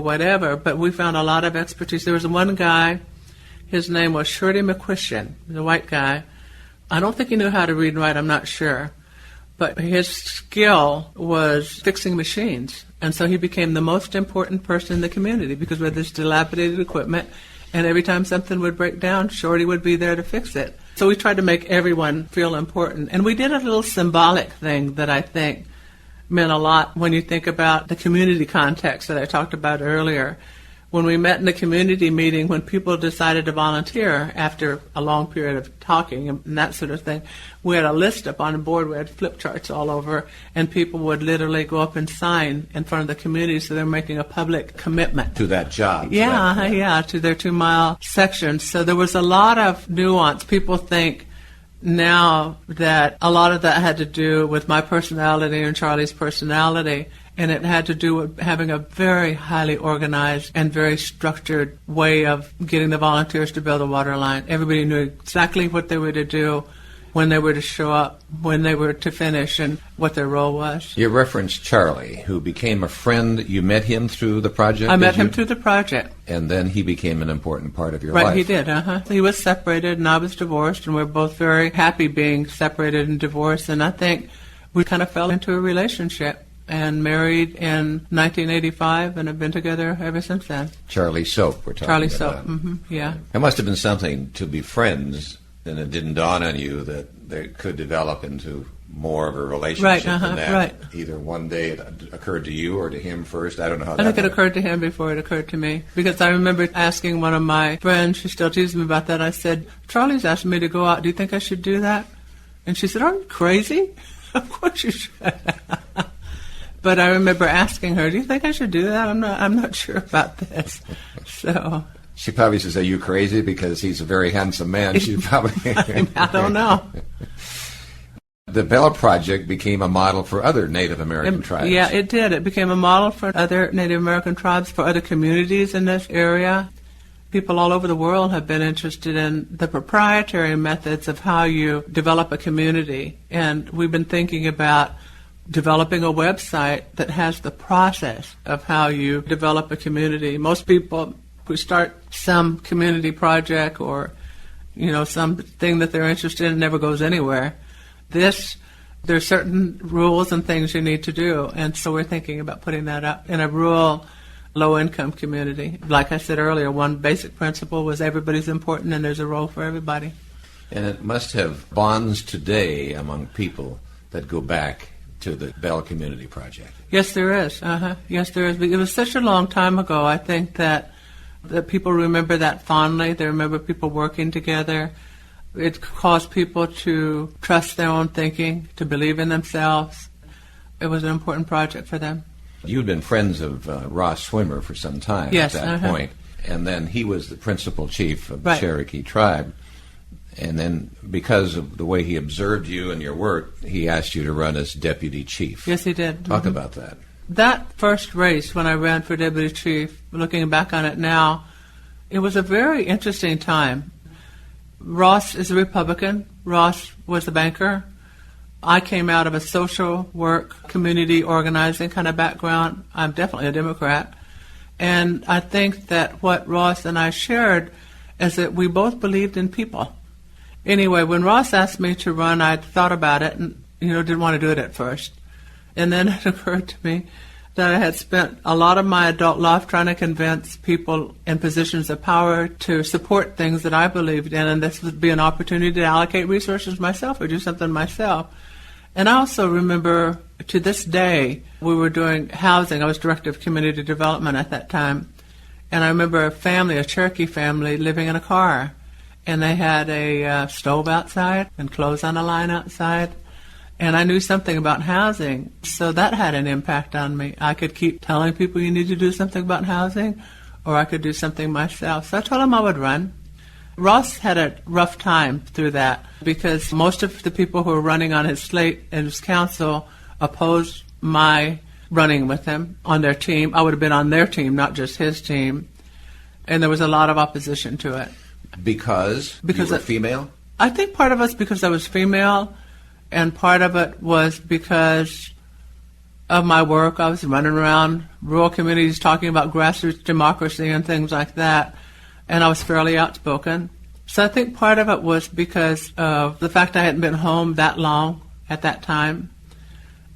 whatever. But we found a lot of expertise. There was one guy, his name was Shorty McQuistion, the white guy. I don't think he knew how to read and write, I'm not sure. But his skill was fixing machines. And so he became the most important person in the community because we had this dilapidated equipment, and every time something would break down, Shorty would be there to fix it. So we tried to make everyone feel important. And we did a little symbolic thing that I think meant a lot when you think about the community context that I talked about earlier. When we met in the community meeting, when people decided to volunteer after a long period of talking and that sort of thing, we had a list up on the board. We had flip charts all over, and people would literally go up and sign in front of the community, so they're making a public commitment. To that job. To their 2-mile section. So there was a lot of nuance. People think now that a lot of that had to do with my personality and Charlie's personality, and it had to do with having a very highly organized and very structured way of getting the volunteers to build a water line. Everybody knew exactly what they were to do, when they were to show up, when they were to finish, and what their role was. You referenced Charlie, who became a friend. You met him through the project? I met him through the project. And then he became an important part of your life. Right, he did, He was separated, and I was divorced, and we were both very happy being separated and divorced, and I think we kind of fell into a relationship. And married in 1985, and have been together ever since then. Charlie Soap, we're talking Charlie about. Soap, yeah. It must have been something to be friends, and it didn't dawn on you that they could develop into more of a relationship than that. Right. Either one day it occurred to you or to him first. I don't know how I think it occurred to him before it occurred to me. Because I remember asking one of my friends, she still teases me about that, I said, Charlie's asking me to go out. Do you think I should do that? And she said, are you crazy? Of course you should. But I remember asking her, do you think I should do that? I'm not sure about this. So she probably says, are you crazy? Because he's a very handsome man. She probably I don't know. The Bell Project became a model for other Native American tribes. Yeah, it did. It became a model for other Native American tribes, for other communities in this area. People all over the world have been interested in the proprietary methods of how you develop a community. And we've been thinking about developing a website that has the process of how you develop a community. Most people who start some community project or, something that they're interested in never goes anywhere. There's certain rules and things you need to do. And so we're thinking about putting that up in a rural, low-income community. Like I said earlier, one basic principle was everybody's important and there's a role for everybody. And it must have bonds today among people that go back to the Bell Community Project. Yes, there is. Yes, there is. It was such a long time ago. I think that people remember that fondly. They remember people working together. It caused people to trust their own thinking, to believe in themselves. It was an important project for them. You'd been friends of Ross Swimmer for some time at that point, and then he was the principal chief of the Right. Cherokee tribe. And then because of the way he observed you and your work, he asked you to run as deputy chief. Yes, he did. Talk about that. That first race, when I ran for deputy chief, looking back on it now, it was a very interesting time. Ross is a Republican. Ross was a banker. I came out of a social work, community organizing kind of background. I'm definitely a Democrat. And I think that what Ross and I shared is that we both believed in people. Anyway, when Ross asked me to run, I thought about it and, didn't want to do it at first. And then it occurred to me that I had spent a lot of my adult life trying to convince people in positions of power to support things that I believed in, and this would be an opportunity to allocate resources myself or do something myself. And I also remember, to this day, we were doing housing. I was director of community development at that time. And I remember a Cherokee family, living in a car. And they had a stove outside and clothes on a line outside. And I knew something about housing, so that had an impact on me. I could keep telling people you need to do something about housing, or I could do something myself. So I told him I would run. Ross had a rough time through that because most of the people who were running on his slate and his council opposed my running with him on their team. I would have been on their team, not just his team. And there was a lot of opposition to it. Because you were female? I think part of it's because I was female, and part of it was because of my work. I was running around rural communities talking about grassroots democracy and things like that, and I was fairly outspoken. So I think part of it was because of the fact I hadn't been home that long at that time,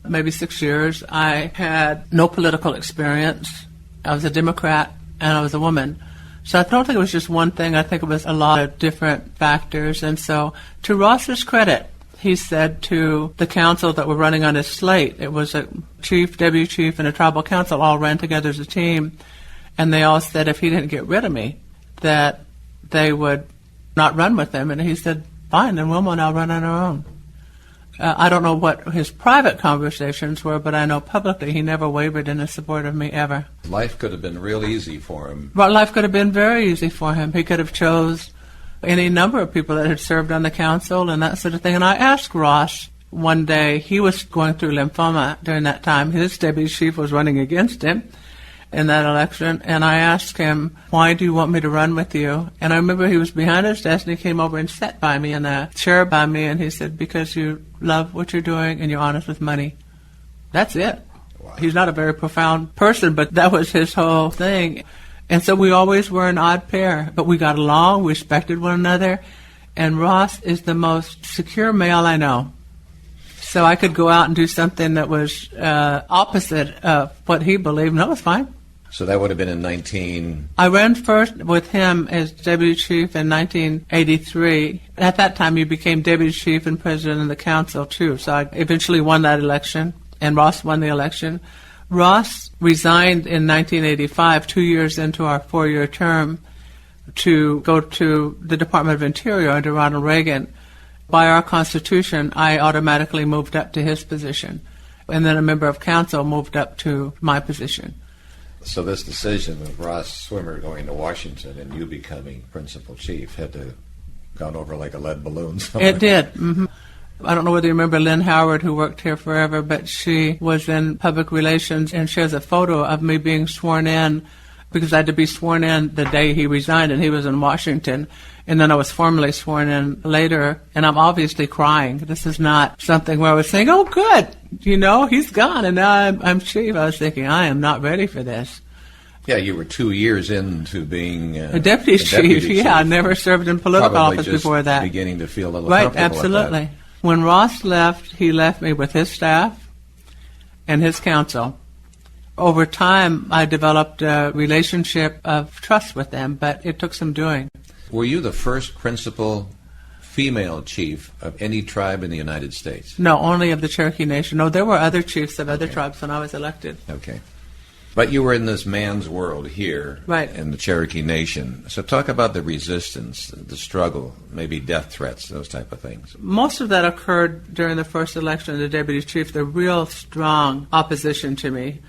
maybe 6 years. I had no political experience. I was a Democrat, and I was a woman. So I don't think it was just one thing. I think it was a lot of different factors. And so to Ross's credit, he said to the council that were running on his slate, it was a chief, deputy chief, and a tribal council all ran together as a team, and they all said if he didn't get rid of me, that they would not run with him. And he said, fine, then Wilma and I'll run on our own. I don't know what his private conversations were, but I know publicly he never wavered in his support of me ever. Life could have been real easy for him. Well, life could have been very easy for him. He could have chose any number of people that had served on the council and that sort of thing. And I asked Ross one day, he was going through lymphoma during that time. His deputy chief was running against him in that election, and I asked him, why do you want me to run with you? And I remember he was behind his desk, and he came over and sat by me in a chair by me, and he said, because you love what you're doing and you're honest with money. That's it. Wow. He's not a very profound person, but that was his whole thing. And so we always were an odd pair, but we got along, we respected one another, and Ross is the most secure male I know. So I could go out and do something that was opposite of what he believed, and that was fine. So that would have been in I ran first with him as deputy chief in 1983. At that time, he became deputy chief and president of the council, too. So I eventually won that election, and Ross won the election. Ross resigned in 1985, 2 years into our 4-year term, to go to the Department of Interior under Ronald Reagan. By our Constitution, I automatically moved up to his position, and then a member of council moved up to my position. So this decision of Ross Swimmer going to Washington and you becoming principal chief had to gone over like a lead balloon somewhere. It did. Mm-hmm. I don't know whether you remember Lynn Howard, who worked here forever, but she was in public relations, and she has a photo of me being sworn in because I had to be sworn in the day he resigned, and he was in Washington. And then I was formally sworn in later, and I'm obviously crying. This is not something where I was saying, oh, good, he's gone, and now I'm chief. I was thinking, I am not ready for this. Yeah, you were 2 years into being a deputy chief. Yeah, I never served in political office before that. Beginning to feel a little right, comfortable absolutely. With that. When Ross left, he left me with his staff and his counsel. Over time, I developed a relationship of trust with them, but it took some doing. Were you the first principal female chief of any tribe in the United States? No, only of the Cherokee Nation. No, there were other chiefs of other tribes when I was elected. Okay. But you were in this man's world here, right, in the Cherokee Nation. So talk about the resistance, the struggle, maybe death threats, those type of things. Most of that occurred during the first election of the deputy chief, the real strong opposition to me.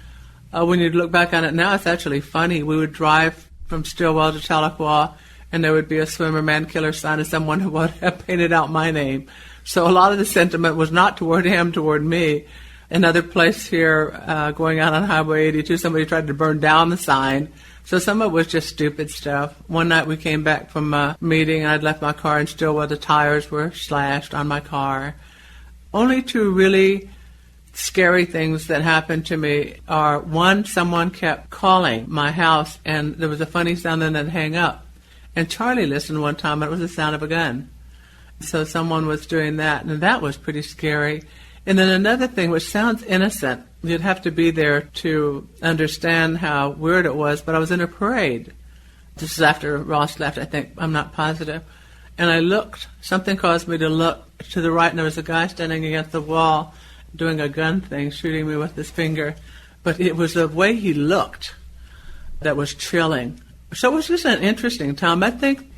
When you look back on it now, it's actually funny. We would drive from Stillwell to Tahlequah, and there would be a Wilma Mankiller sign, and someone who would have painted out my name. So a lot of the sentiment was not toward him, toward me. Another place here, going out on Highway 82, somebody tried to burn down the sign. So some of it was just stupid stuff. One night we came back from a meeting, and I'd left my car in Stillwell. The tires were slashed on my car. Only two really scary things that happened to me are, one, someone kept calling my house, and there was a funny sound, and then they'd hang up. And Charlie listened one time, and it was the sound of a gun. So someone was doing that, and that was pretty scary. And then another thing, which sounds innocent, you'd have to be there to understand how weird it was, but I was in a parade. This is after Ross left, I think. I'm not positive. And I looked. Something caused me to look to the right, and there was a guy standing against the wall doing a gun thing, shooting me with his finger. But it was the way he looked that was chilling. So it was just an interesting time. I think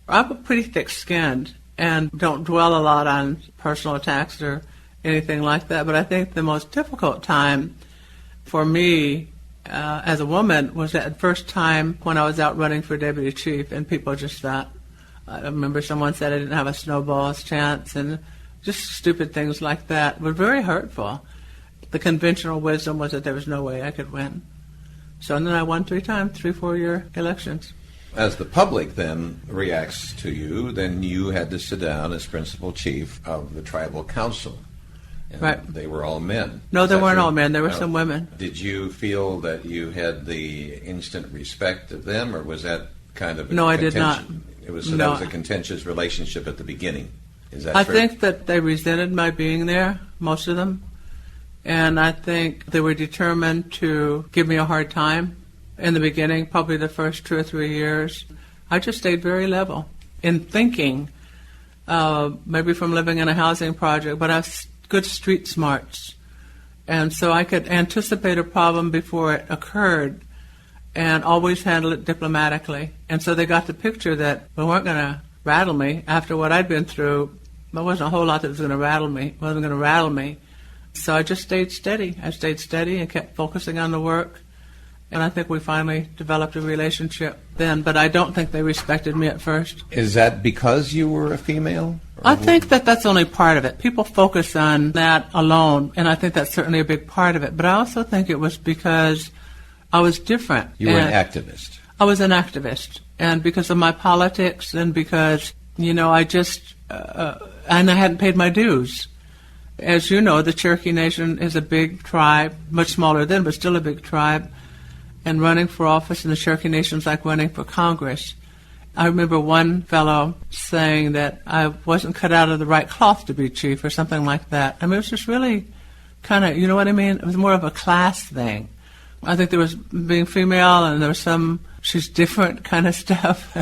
I'm pretty thick-skinned and don't dwell a lot on personal attacks or anything like that, but I think the most difficult time for me as a woman was that first time when I was out running for deputy chief, and people just thought, I remember someone said I didn't have a snowball's chance, and just stupid things like that were very hurtful. The conventional wisdom was that there was no way I could win. So and then I won 3 times, 4-year elections. As the public then reacts to you, then you had to sit down as principal chief of the tribal council. And right. They were all men. No, they weren't all men. There were some women. Did you feel that you had the instant respect of them, or was that kind of No, I did not. That was a contentious relationship at the beginning. Is that true? I think that they resented my being there, most of them. And I think they were determined to give me a hard time in the beginning, probably the first 2 or 3 years. I just stayed very level in thinking, maybe from living in a housing project, but I was good street smarts. And so I could anticipate a problem before it occurred and always handle it diplomatically. And so they got the picture that they weren't going to rattle me after what I'd been through. There wasn't a whole lot that was going to rattle me, wasn't going to rattle me. So I just stayed steady. I stayed steady and kept focusing on the work. And I think we finally developed a relationship then, but I don't think they respected me at first. Is that because you were a female? I think that that's only part of it. People focus on that alone, and I think that's certainly a big part of it. But I also think it was because I was different. You were an activist. I was an activist, and because of my politics, and because, I just, and I hadn't paid my dues. As you know, the Cherokee Nation is a big tribe, much smaller then, but still a big tribe. And running for office in the Cherokee Nation is like running for Congress. I remember one fellow saying that I wasn't cut out of the right cloth to be chief or something like that. I mean, it was just really kind of, you know what I mean? It was more of a class thing. I think there was being female and there was some she's different kind of stuff.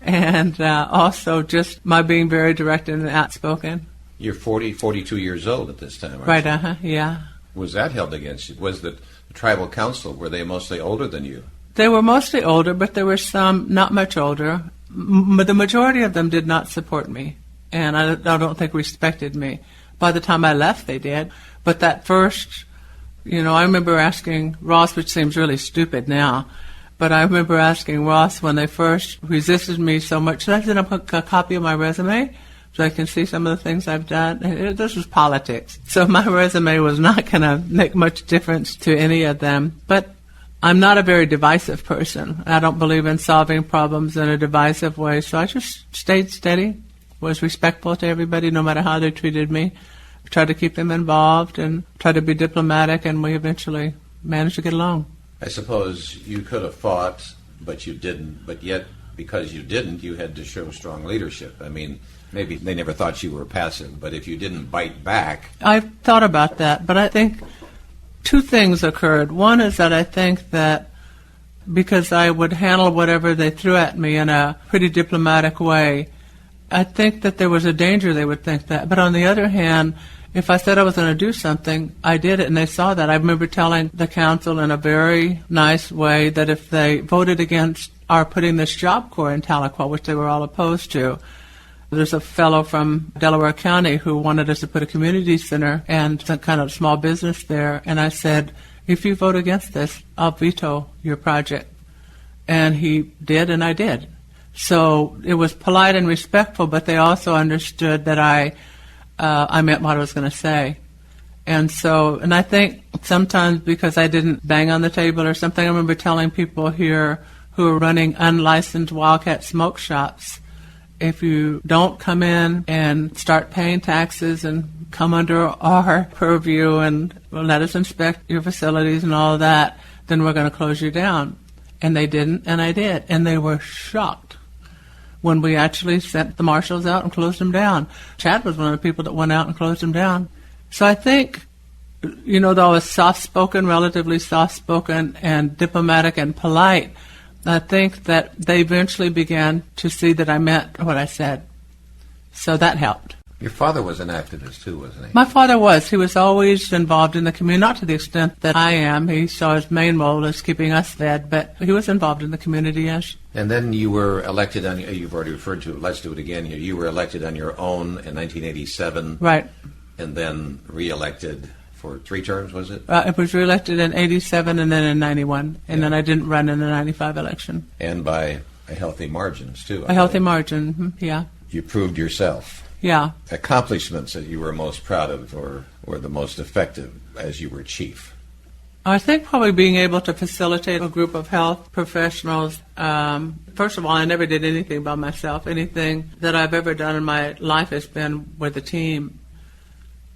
And also just my being very direct and outspoken. You're 42 years old at this time, aren't you? Right, yeah. Was that held against you? Was the tribal council, were they mostly older than you? They were mostly older, but there were some not much older. The majority of them did not support me, and I don't think respected me. By the time I left, they did. But that first, I remember asking Ross, which seems really stupid now, but I remember asking Ross when they first resisted me so much, should I send up a copy of my resume so I can see some of the things I've done? This was politics. So my resume was not going to make much difference to any of them. But I'm not a very divisive person. I don't believe in solving problems in a divisive way, so I just stayed steady, was respectful to everybody no matter how they treated me, tried to keep them involved and tried to be diplomatic, and we eventually managed to get along. I suppose you could have fought, but you didn't, but yet because you didn't, you had to show strong leadership. I mean, maybe they never thought you were passive, but if you didn't bite back... I've thought about that, but I think two things occurred. One is that I think that because I would handle whatever they threw at me in a pretty diplomatic way, I think that there was a danger they would think that. But on the other hand, if I said I was going to do something, I did it, and they saw that. I remember telling the council in a very nice way that if they voted against our putting this Job Corps in Tahlequah, which they were all opposed to, there's a fellow from Adair County who wanted us to put a community center and some kind of small business there, and I said, if you vote against this, I'll veto your project. And he did, and I did. So it was polite and respectful, but they also understood that I meant what I was going to say. And I think sometimes because I didn't bang on the table or something, I remember telling people here who are running unlicensed wildcat smoke shops, if you don't come in and start paying taxes and come under our purview and let us inspect your facilities and all of that, then we're going to close you down. And they didn't, and I did. And they were shocked when we actually sent the marshals out and closed them down. Chad was one of the people that went out and closed them down. So I think, though I was soft-spoken, relatively soft-spoken and diplomatic and polite, I think that they eventually began to see that I meant what I said. So that helped. Your father was an activist too, wasn't he? My father was. He was always involved in the community, not to the extent that I am. He saw his main role as keeping us fed, but he was involved in the community, yes. And then you were elected you've already referred to it, let's do it again here. You were elected on your own in 1987. Right. And then re-elected for 3 terms, was it? It was re-elected in 87 and then in 91. And then I didn't run in the 95 election. And by a healthy margins, too. A healthy margin, yeah. You proved yourself. Yeah. Accomplishments that you were most proud of or were the most effective as you were chief? I think probably being able to facilitate a group of health professionals. First of all, I never did anything by myself. Anything that I've ever done in my life has been with a team.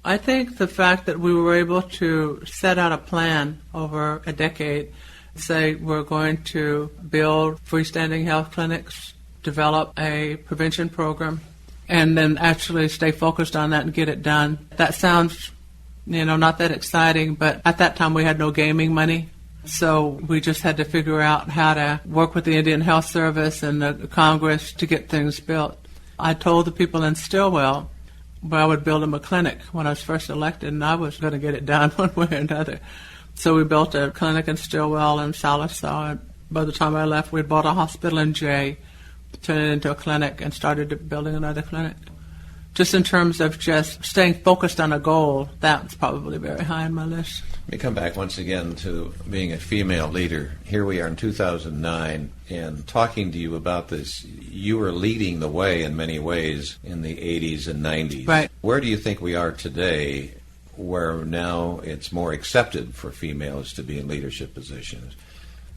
I think the fact that we were able to set out a plan over a decade, say we're going to build freestanding health clinics, develop a prevention program, and then actually stay focused on that and get it done. That sounds, not that exciting, but at that time we had no gaming money. So we just had to figure out how to work with the Indian Health Service and the Congress to get things built. I told the people in Stillwell where I would build them a clinic when I was first elected, and I was going to get it done one way or another. So we built a clinic in Stillwell and Sallisaw. And by the time I left, we bought a hospital in Jay, turned it into a clinic, and started building another clinic. Just in terms of just staying focused on a goal, that's probably very high on my list. Let me come back once again to being a female leader. Here we are in 2009, and talking to you about this, you were leading the way in many ways in the 80s and 90s. Right. Where do you think we are today, where now it's more accepted for females to be in leadership positions?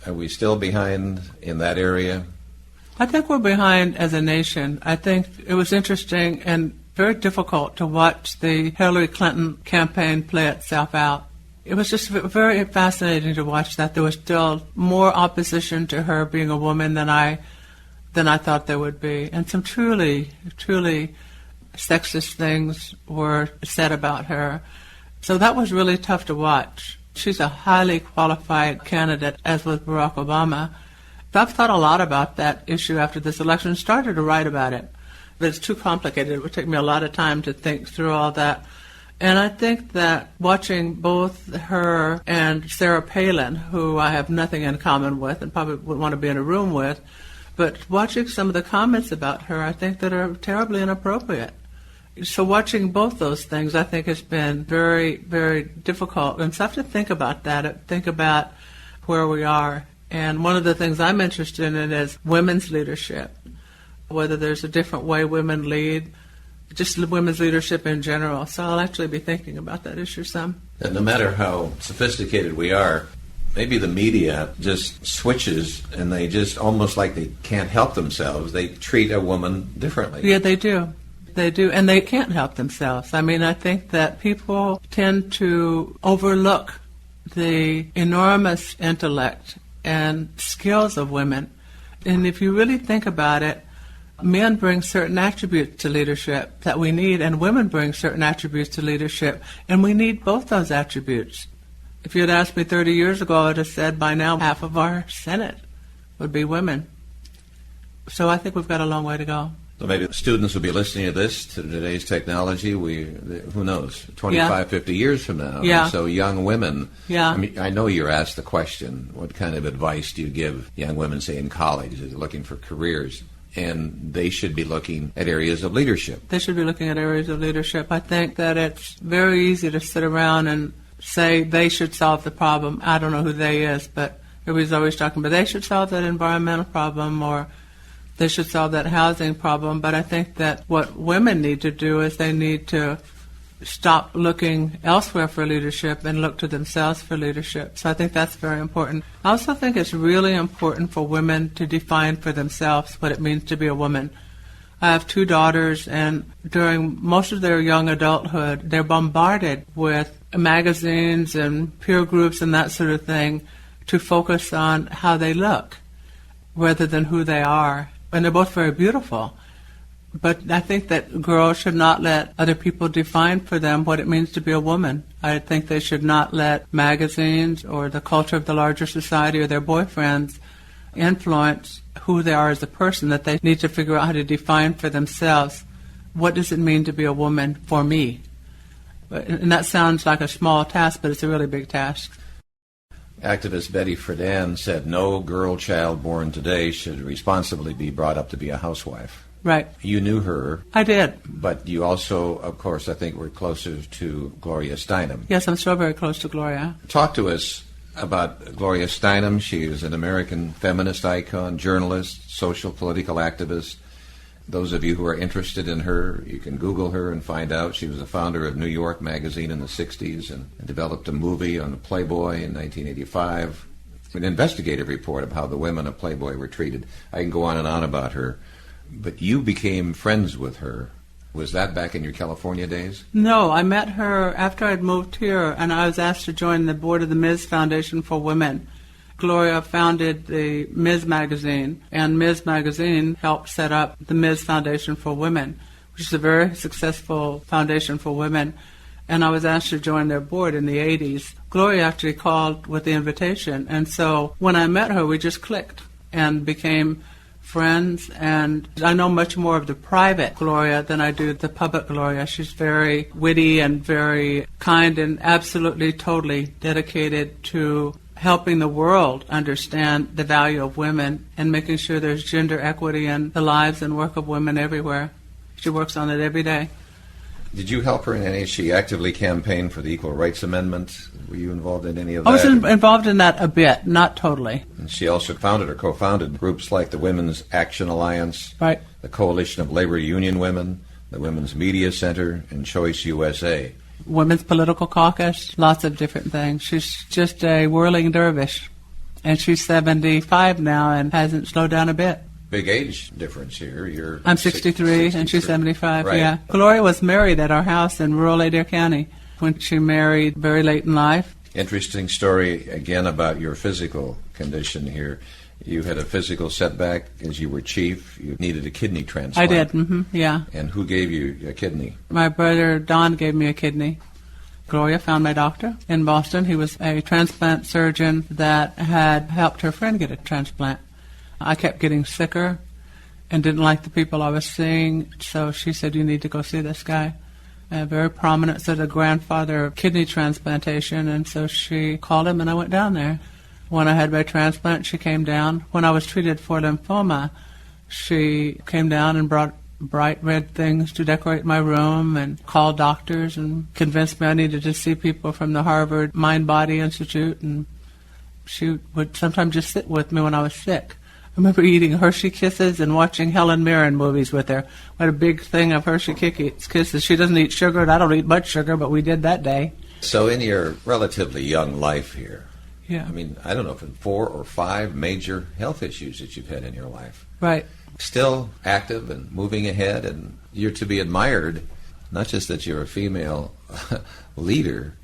Are we still behind in that area? I think we're behind as a nation. I think it was interesting and very difficult to watch the Hillary Clinton campaign play itself out. It was just very fascinating to watch that. There was still more opposition to her being a woman than I thought there would be. And some truly, truly sexist things were said about her. So that was really tough to watch. She's a highly qualified candidate, as was Barack Obama. I've thought a lot about that issue after this election and started to write about it. But it's too complicated. It would take me a lot of time to think through all that. And I think that watching both her and Sarah Palin, who I have nothing in common with and probably would want to be in a room with, but watching some of the comments about her, I think that are terribly inappropriate. So watching both those things, I think, has been very, very difficult. And so I have to think about that, think about where we are. And one of the things I'm interested in is women's leadership, whether there's a different way women lead, just women's leadership in general. So I'll actually be thinking about that issue some. And no matter how sophisticated we are, Maybe the media just switches and they just almost like they can't help themselves. They treat a woman differently. Yeah, they do. They do, and they can't help themselves. I mean, I think that people tend to overlook the enormous intellect and skills of women. And if you really think about it, men bring certain attributes to leadership that we need, and women bring certain attributes to leadership, and we need both those attributes. If you had asked me 30 years ago, I would have said by now half of our Senate would be women. So I think we've got a long way to go. So maybe the students will be listening to this, to today's technology. Who knows, 25, 50 years from now. Yeah. So young women, Yeah. I mean, I know you're asked the question, what kind of advice do you give young women, say, in college, as they're looking for careers? And they should be looking at areas of leadership. They should be looking at areas of leadership. I think that it's very easy to sit around and say they should solve the problem. I don't know who they is, but everybody's always talking about they should solve that environmental problem or they should solve that housing problem. But I think that what women need to do is they need to stop looking elsewhere for leadership and look to themselves for leadership. So I think that's very important. I also think it's really important for women to define for themselves what it means to be a woman. I have 2 daughters, and during most of their young adulthood, they're bombarded with magazines and peer groups and that sort of thing to focus on how they look rather than who they are. And they're both very beautiful. But I think that girls should not let other people define for them what it means to be a woman. I think they should not let magazines or the culture of the larger society or their boyfriends influence who they are as a person, that they need to figure out how to define for themselves what does it mean to be a woman for me. And that sounds like a small task, but it's a really big task. Activist Betty Friedan said no girl child born today should responsibly be brought up to be a housewife. Right. You knew her. I did. But you also, of course, I think were closer to Gloria Steinem. Yes, I'm still very close to Gloria. Talk to us about Gloria Steinem. She is an American feminist icon, journalist, social political activist. Those of you who are interested in her, you can Google her and find out. She was the founder of New York Magazine in the 60s and developed a movie on Playboy in 1985, an investigative report of how the women of Playboy were treated. I can go on and on about her. But you became friends with her. Was that back in your California days? No, I met her after I'd moved here, and I was asked to join the board of the Ms. Foundation for Women. Gloria founded the Ms. Magazine, and Ms. Magazine helped set up the Ms. Foundation for Women, which is a very successful foundation for women. And I was asked to join their board in the 80s. Gloria actually called with the invitation, and so when I met her, we just clicked and became friends, and I know much more of the private Gloria than I do the public Gloria. She's very witty and very kind and absolutely, totally dedicated to helping the world understand the value of women and making sure there's gender equity in the lives and work of women everywhere. She works on it every day. Did you help her in any? She actively campaigned for the Equal Rights Amendment. Were you involved in any of that? I was involved in that a bit, not totally. And she also founded or co-founded groups like the Women's Action Alliance, Right. the Coalition of Labor Union Women, the Women's Media Center, and Choice USA. Women's Political Caucus, lots of different things. She's just a whirling dervish. And she's 75 now and hasn't slowed down a bit. Big age difference here. I'm 63 and she's 75, right. Yeah. Gloria was married at our house in rural Adair County when she married very late in life. Interesting story, again, about your physical condition here. You had a physical setback as you were chief. You needed a kidney transplant. I did, yeah. And who gave you a kidney? My brother Don gave me a kidney. Gloria found my doctor in Boston. He was a transplant surgeon that had helped her friend get a transplant. I kept getting sicker and didn't like the people I was seeing, so she said, you need to go see this guy. Very prominent, sort of grandfather of kidney transplantation, and so she called him and I went down there. When I had my transplant, she came down. When I was treated for lymphoma, she came down and brought bright red things to decorate my room and called doctors and convinced me I needed to see people from the Harvard Mind-Body Institute, and she would sometimes just sit with me when I was sick. I remember eating Hershey Kisses and watching Helen Mirren movies with her. We had a big thing of Hershey Kisses. She doesn't eat sugar, and I don't eat much sugar, but we did that day. So in your relatively young life here, Yeah. I mean, I don't know if it's 4 or 5 major health issues that you've had in your life. Right. Still active and moving ahead, and you're to be admired, not just that you're a female leader,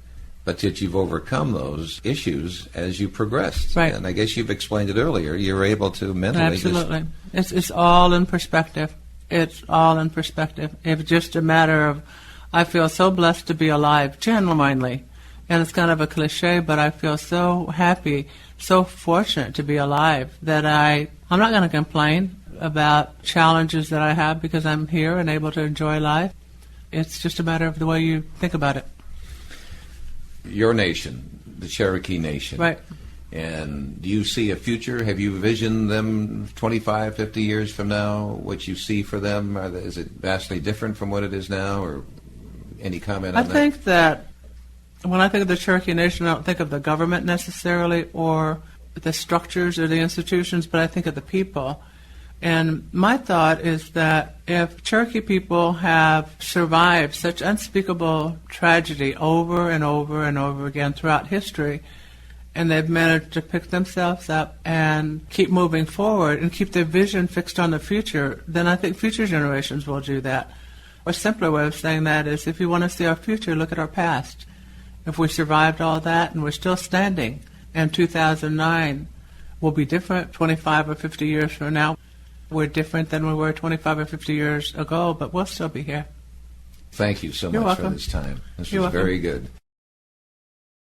but that you've overcome those issues as you progressed. Right. And I guess you've explained it earlier. You were able to mentally Absolutely. It's all in perspective. It's all in perspective. It's just a matter of, I feel so blessed to be alive, genuinely. And it's kind of a cliche, but I feel so happy, so fortunate to be alive that I'm not going to complain about challenges that I have because I'm here and able to enjoy life. It's just a matter of the way you think about it. Your nation, the Cherokee Nation. Right. And do you see a future? Have you visioned them 25, 50 years from now, what you see for them? Is it vastly different from what it is now, or any comment on that? I think that when I think of the Cherokee Nation, I don't think of the government necessarily or the structures or the institutions, but I think of the people. And my thought is that if Cherokee people have survived such unspeakable tragedy over and over and over again throughout history, and they've managed to pick themselves up and keep moving forward and keep their vision fixed on the future, then I think future generations will do that. A simpler way of saying that is, if you want to see our future, look at our past. If we survived all that and we're still standing, and 2009 will be different 25 or 50 years from now. We're different than we were 25 or 50 years ago, but we'll still be here. Thank you so You're much welcome. for this time. This You're was welcome. very good.